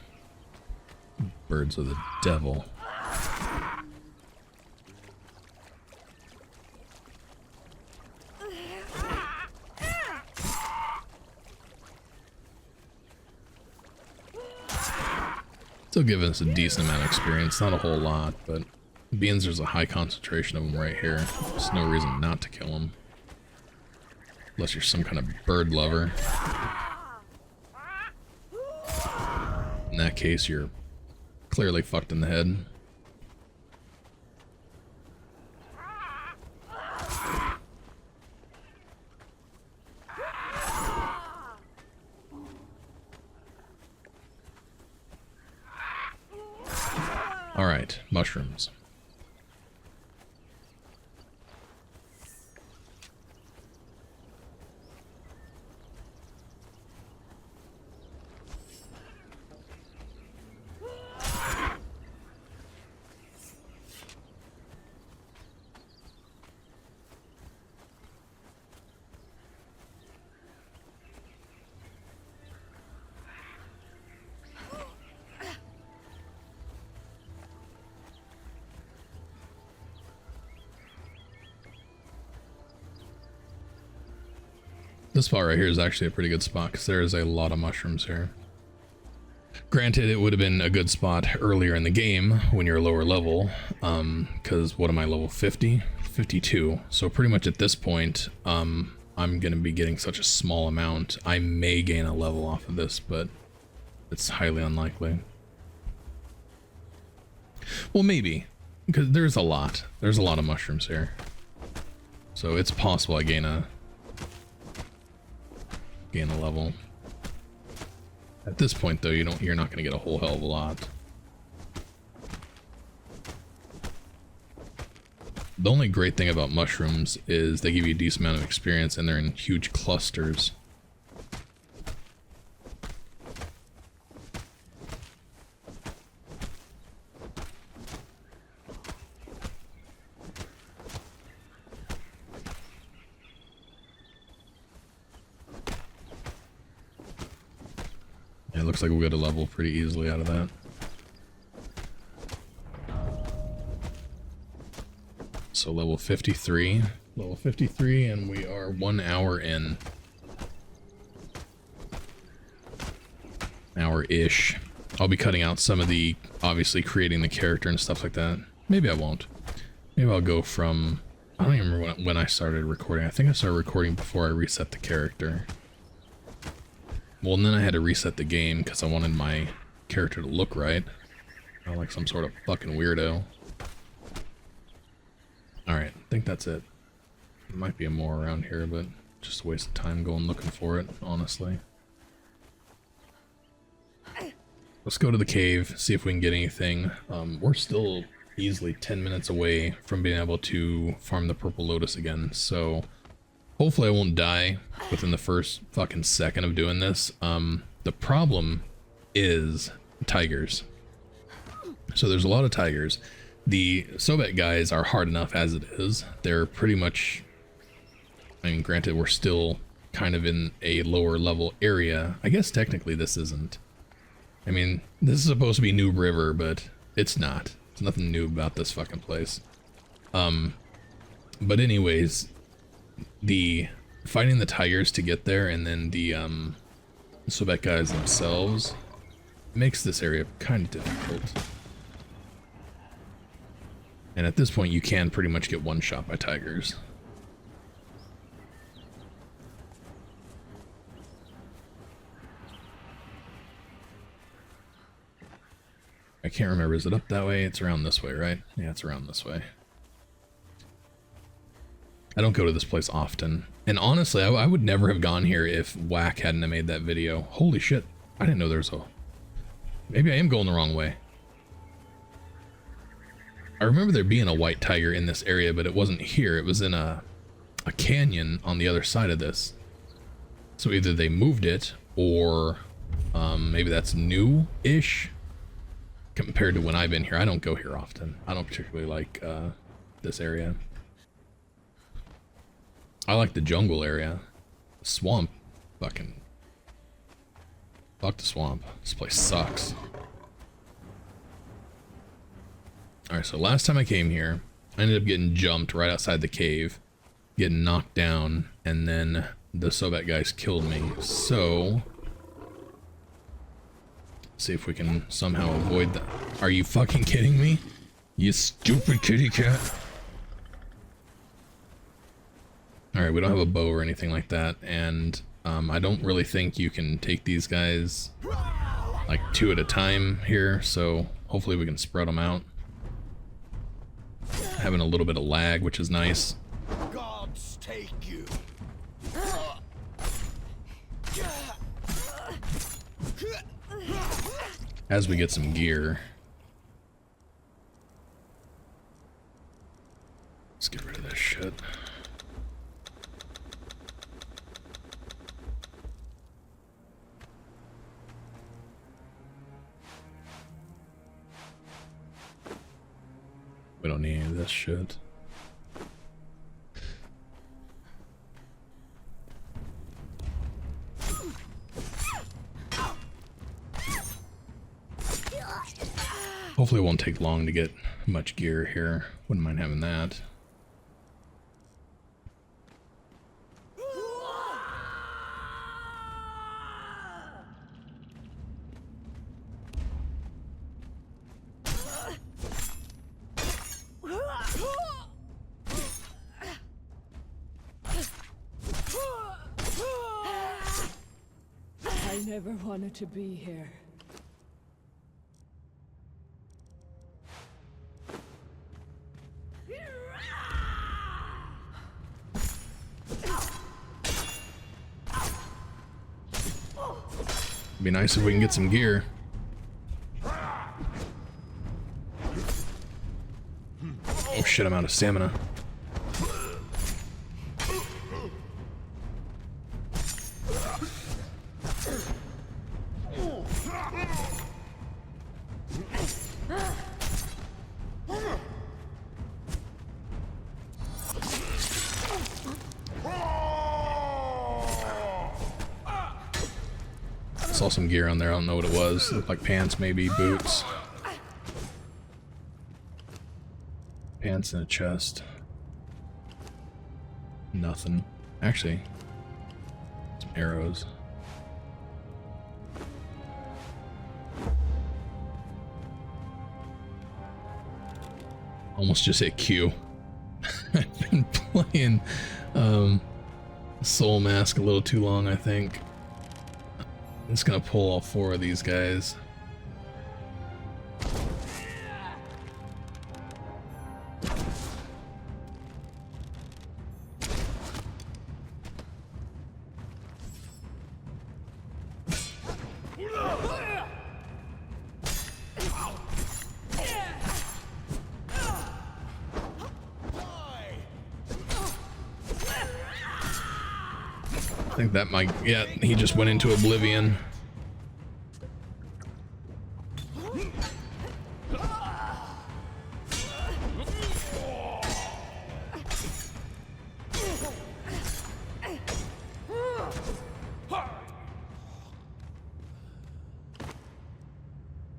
Speaker 1: Birds of the devil. Still giving us a decent amount of experience, not a whole lot, but being there's a high concentration of them right here, there's no reason not to kill them. Unless you're some kind of bird lover. In that case, you're clearly fucked in the head. Alright, mushrooms. This spot right here is actually a pretty good spot because there is a lot of mushrooms here. Granted, it would have been a good spot earlier in the game when you're lower level, because what am I, level 50? 52. So pretty much at this point, I'm going to be getting such a small amount. I may gain a level off of this, but it's highly unlikely. Well, maybe, because there's a lot. There's a lot of mushrooms here. So it's possible I gain a level. At this point though, you're not going to get a whole hell of a lot. The only great thing about mushrooms is they give you a decent amount of experience and they're in huge clusters. It looks like we'll get a level pretty easily out of that. So level 53. Level 53, and we are 1 hour in. Hour-ish. I'll be cutting out some of the, obviously, creating the character and stuff like that. Maybe I won't. Maybe I'll go from... I don't even remember when I started recording. I think I started recording before I reset the character. Well, and then I had to reset the game because I wanted my character to look right. Not like some sort of fucking weirdo. Alright, I think that's it. There might be more around here, but just a waste of time going looking for it, honestly. Let's go to the cave, see if we can get anything. We're still easily 10 minutes away from being able to farm the Purple Lotus again, so Hopefully I won't die within the first fucking second of doing this. The problem is tigers. So there's a lot of tigers. The Sobek guys are hard enough as it is. They're pretty much, I mean, granted, we're still kind of in a lower level area. I guess technically this isn't. I mean, this is supposed to be Noob River, but it's not. There's nothing new about this fucking place. But anyways, the fighting the tigers to get there, and then the Sobek guys themselves makes this area kind of difficult. And at this point, you can pretty much get one shot by tigers. I can't remember, is it up that way? It's around this way, right? Yeah, it's around this way. I don't go to this place often. And honestly, I would never have gone here if Whack hadn't have made that video. Holy shit, I didn't know there's a... Maybe I am going the wrong way. I remember there being a white tiger in this area, but it wasn't here. It was in a canyon on the other side of this. So either they moved it, or maybe that's new-ish compared to when I've been here. I don't go here often. I don't particularly like this area. I like the jungle area. Swamp, fucking... Fuck the swamp. This place sucks. Alright, so last time I came here, I ended up getting jumped right outside the cave, getting knocked down, and then the Sobek guys killed me. So, see if we can somehow avoid that. Are you fucking kidding me? You stupid kitty cat. Alright, we don't have a bow or anything like that, and I don't really think you can take these guys like 2 at a time here, so hopefully we can spread them out. Having a little bit of lag, which is nice.
Speaker 2: Gods take you.
Speaker 1: As we get some gear. Let's get rid of this shit. We don't need any of this shit. Hopefully it won't take long to get much gear here. Wouldn't mind having that.
Speaker 3: I never wanted to be here.
Speaker 1: Be nice if we can get some gear. Oh shit, I'm out of stamina. Saw some gear on there, I don't know what it was. It looked like pants, maybe, boots. Pants and a chest. Nothing. Actually, some arrows. Almost just hit Q. I've been playing Soul Mask a little too long, I think. I'm just gonna pull all 4 of these guys. think that might, yeah, he just went into oblivion.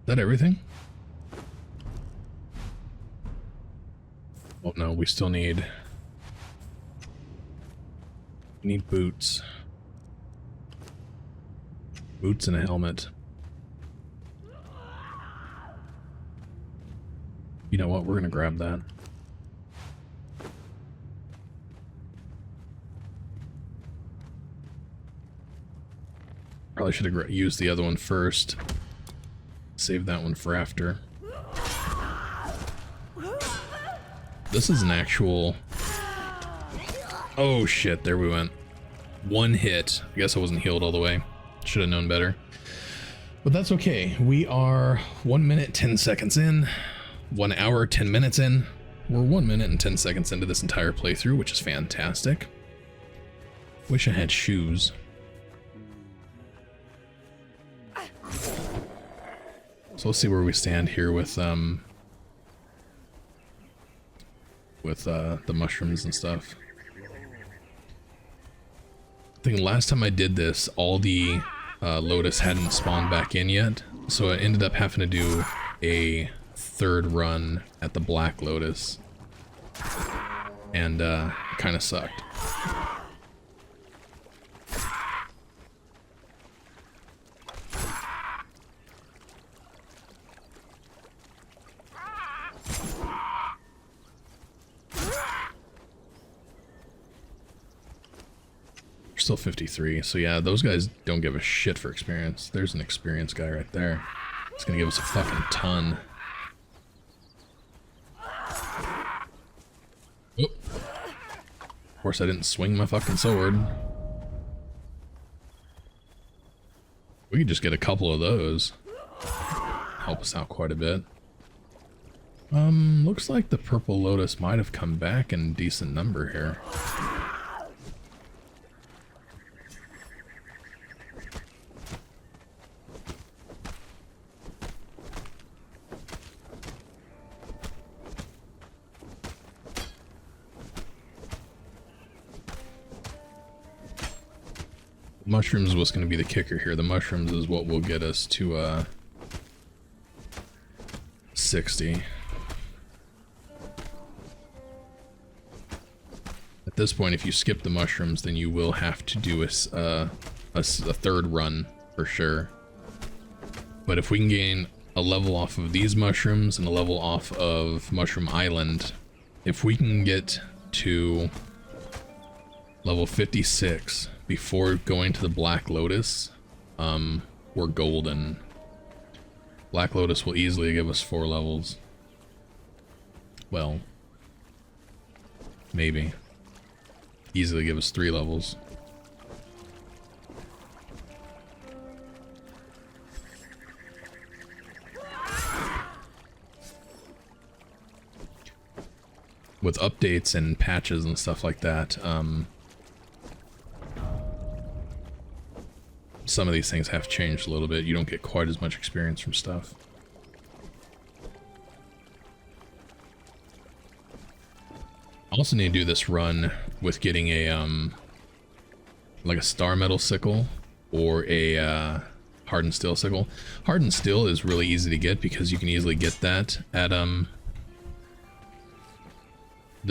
Speaker 1: Is that everything? Oh no, we still need boots. Boots and a helmet. You know what? We're gonna grab that. Probably should have used the other one first. Save that one for after. This is an actual... Oh shit, there we went. One hit. I guess I wasn't healed all the way. Should have known better. But that's okay. We are 1 minute, 10 seconds in. 1 hour, 10 minutes in. We're 1 minute and 10 seconds into this entire playthrough, which is fantastic. Wish I had shoes. So let's see where we stand here with the mushrooms and stuff. I think last time I did this, all the Lotus hadn't spawned back in yet, so I ended up having to do a third run at the Black Lotus, and it kind of sucked. Still 53, so yeah, those guys don't give a shit for experience. There's an experienced guy right there. He's gonna give us a fucking ton. Oop. Of course I didn't swing my fucking sword. We could just get a couple of those. Help us out quite a bit. Looks like the Purple Lotus might have come back in decent number here. Mushrooms was going to be the kicker here. The mushrooms is what will get us to 60. At this point, if you skip the mushrooms, then you will have to do a third run for sure. But if we can gain a level off of these mushrooms and a level off of Mushroom Island, if we can get to level 56 before going to the Black Lotus, we're golden. Black Lotus will easily give us 4 levels. Well, maybe. Easily give us 3 levels. With updates and patches and stuff like that, some of these things have changed a little bit. You don't get quite as much experience from stuff. I also need to do this run with getting a like a Star Metal Sickle or a Hardened Steel Sickle. Hardened Steel is really easy to get because you can easily get that at the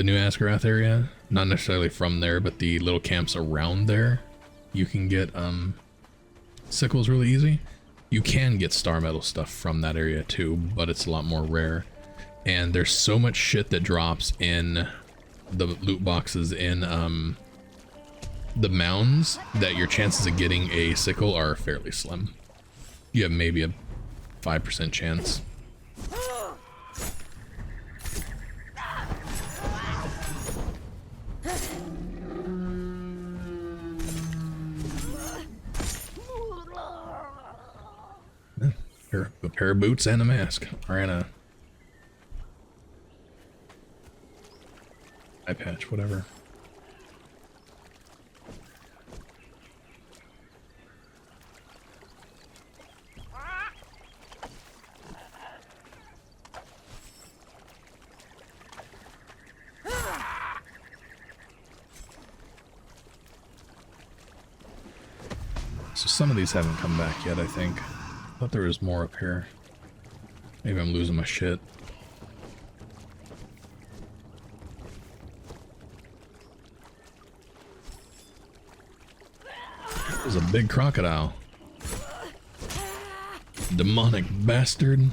Speaker 1: New Askarath area. Not necessarily from there, but the little camps around there. You can get sickles really easy. You can get Star Metal stuff from that area too, but it's a lot more rare. And there's so much shit that drops in the loot boxes in the mounds that your chances of getting a sickle are fairly slim. You have maybe a 5% chance. Here, a pair of boots and a mask, or and a eye patch, whatever. So some of these haven't come back yet, I think. I thought there was more up here. Maybe I'm losing my shit. There's a big crocodile. Demonic bastard.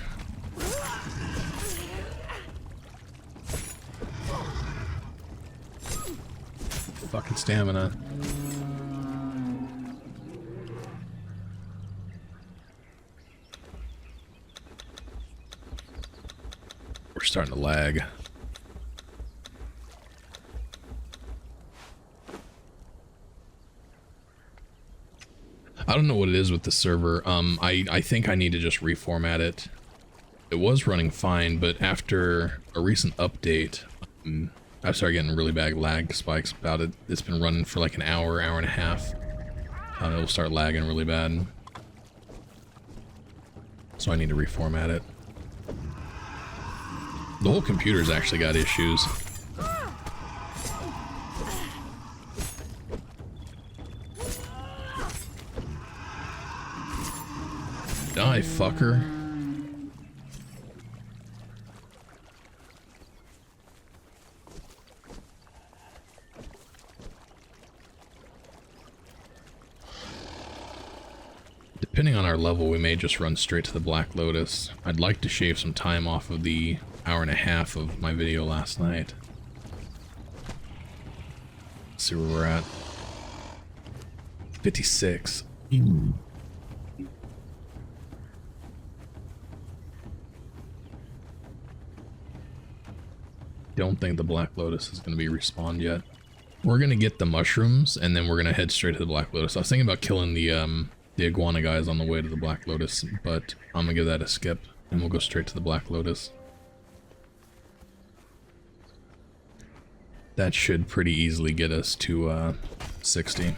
Speaker 1: Fucking stamina. We're starting to lag. I don't know what it is with the server. I think I need to just reformat it. It was running fine, but after a recent update, I started getting really bad lag spikes about it. It's been running for like an hour, hour and a half. It'll start lagging really bad. So I need to reformat it. The whole computer's actually got issues. Die, fucker. Depending on our level, we may just run straight to the Black Lotus. I'd like to shave some time off of the hour and a half of my video last night. Let's see where we're at. 56. Don't think the Black Lotus is going to be respawned yet. We're going to get the mushrooms, and then we're going to head straight to the Black Lotus. I was thinking about killing the iguana guys on the way to the Black Lotus, but I'm going to give that a skip, and we'll go straight to the Black Lotus. That should pretty easily get us to 60.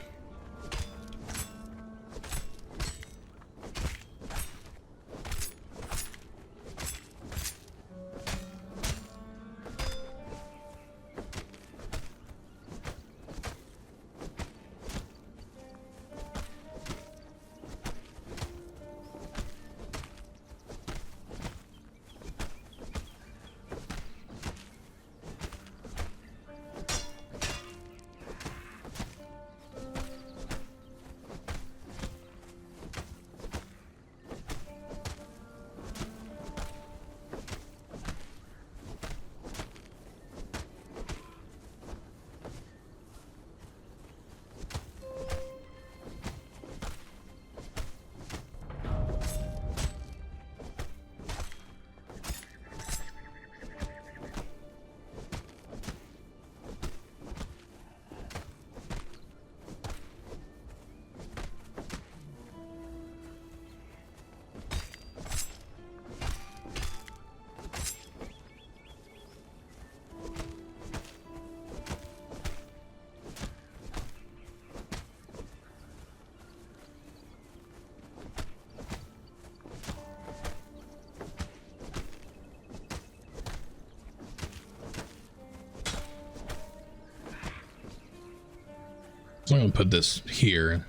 Speaker 1: So I'm going to put this here,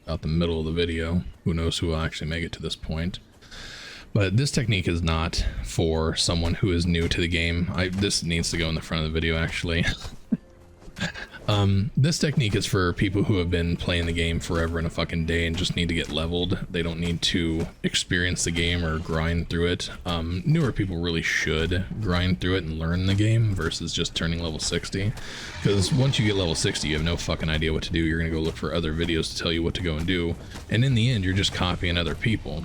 Speaker 1: about the middle of the video. Who knows who will actually make it to this point. But this technique is not for someone who is new to the game. This needs to go in the front of the video, actually. This technique is for people who have been playing the game forever and a fucking day and just need to get leveled. They don't need to experience the game or grind through it. Newer people really should grind through it and learn the game versus just turning level 60. Because once you get level 60, you have no fucking idea what to do. You're gonna go look for other videos to tell you what to go and do. And in the end, you're just copying other people.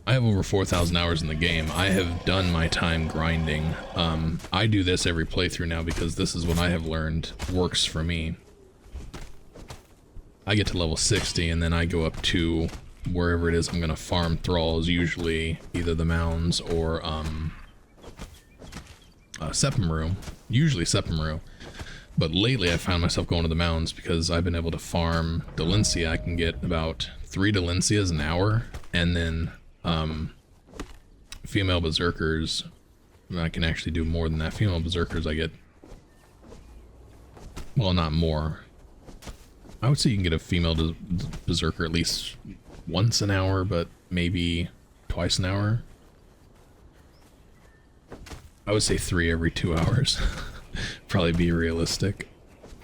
Speaker 1: I have over 4,000 hours in the game. I have done my time grinding. I do this every playthrough now because this is what I have learned works for me. I get to level 60 and then I go up to wherever it is I'm gonna farm thralls, usually either the mounds or Septimru, usually Septimru. But lately I found myself going to the mounds because I've been able to farm Delincia. I can get about 3 Delincias an hour, and then female berserkers, I can actually do more than that. Female berserkers I get, well, not more. I would say you can get a female berserker at least once an hour, but maybe twice an hour. I would say 3 every 2 hours. Probably be realistic.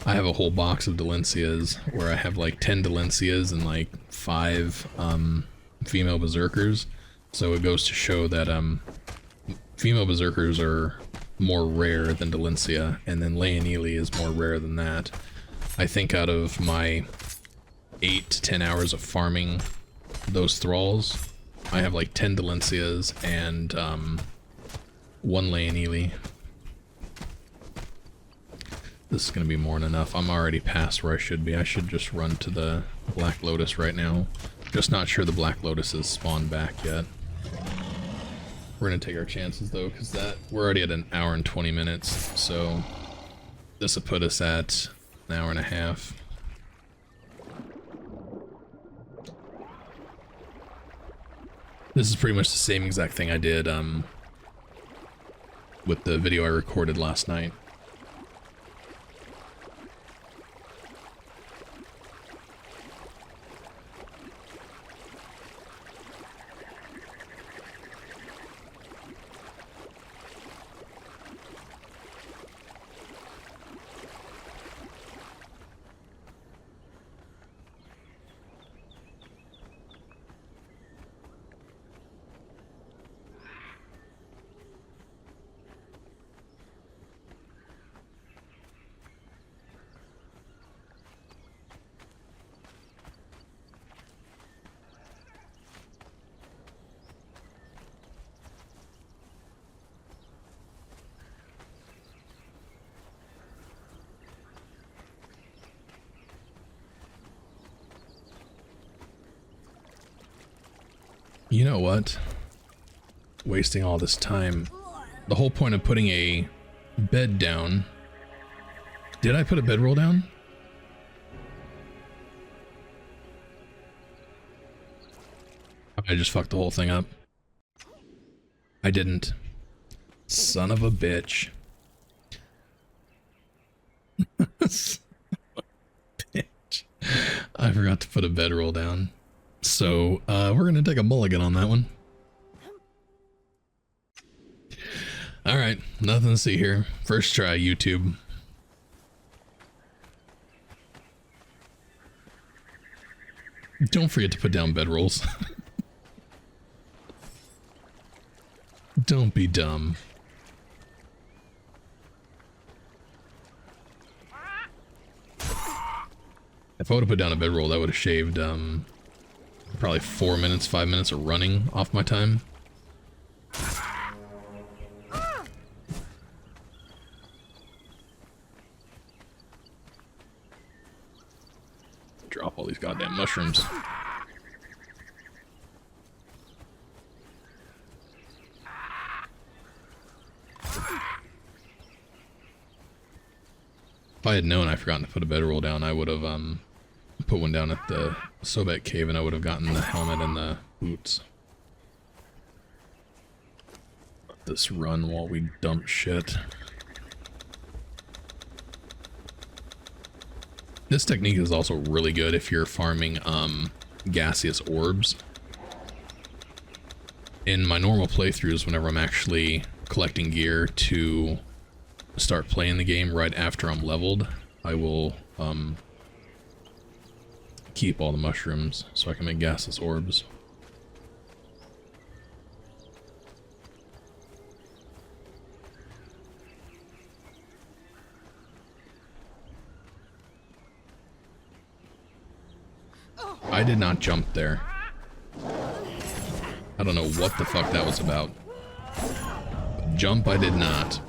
Speaker 1: I have a whole box of Delencias where I have like 10 Delencias and like 5 female berserkers. So it goes to show that female berserkers are more rare than Delencia, and then Leonili is more rare than that. I think out of my 8 to 10 hours of farming those thralls, I have like 10 Delencias and 1 Leonili. This is going to be more than enough. I'm already past where I should be. I should just run to the Black Lotus right now. Just not sure the Black Lotus has spawned back yet. We're going to take our chances though, because we're already at an hour and 20 minutes, so this will put us at an hour and a half. This is pretty much the same exact thing I did with the video I recorded last night. You know what? Wasting all this time. The whole point of putting a bed down... Did I put a bedroll down? I just fucked the whole thing up. I didn't. Son of a bitch. Son of a bitch. I forgot to put a bedroll down. So, we're gonna take a mulligan on that one. Alright, nothing to see here. First try, YouTube. Don't forget to put down bedrolls. Don't be dumb. If I would have put down a bedroll, that would have shaved, probably 4 minutes, 5 minutes of running off my time. Drop all these goddamn mushrooms. If I had known I forgotten to put a bedroll down, I would have put one down at the Sobek cave, and I would have gotten the helmet and the boots. Let this run while we dump shit. This technique is also really good if you're farming gaseous orbs. In my normal playthroughs, whenever I'm actually collecting gear to start playing the game right after I'm leveled, I will keep all the mushrooms so I can make gaseous orbs. I did not jump there. I don't know what the fuck that was about. Jump I did not.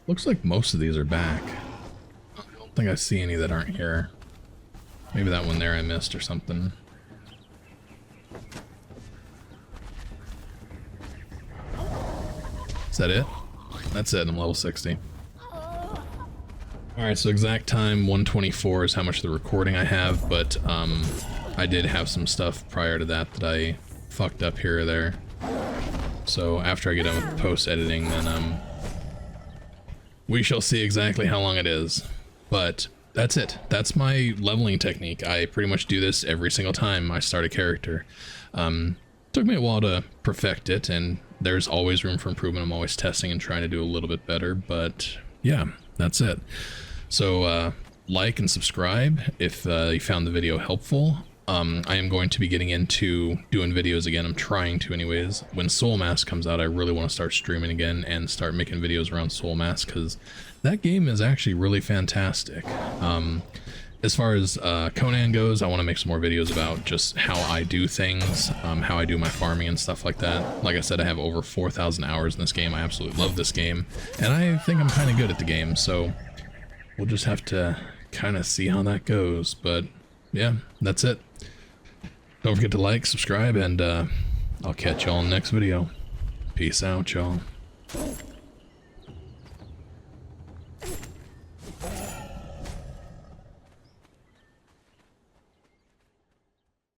Speaker 1: Looks like most of these are back. I don't think I see any that aren't here. Maybe that one there I missed or something. Is that it? That's it, I'm level 60. Alright, so exact time 124 is how much of the recording I have, but I did have some stuff prior to that that I fucked up here or there. So after I get done with post-editing, then we shall see exactly how long it is. But that's it. That's my leveling technique. I pretty much do this every single time I start a character. Took me a while to perfect it, and there's always room for improvement. I'm always testing and trying to do a little bit better, but yeah, that's it. So like and subscribe if you found the video helpful. I am going to be getting into doing videos again. I'm trying to anyways. When Soul Mask comes out, I really want to start streaming again and start making videos around Soul Mask, because that game is actually really fantastic. As far as Conan goes, I want to make some more videos about just how I do things, how I do my farming and stuff like that. Like I said, I have over 4,000 hours in this game. I absolutely love this game, and I think I'm kind of good at the game, so we'll just have to kind of see how that goes. But yeah, that's it. Don't forget to like, subscribe, and I'll catch y'all in the next video. Peace out, y'all.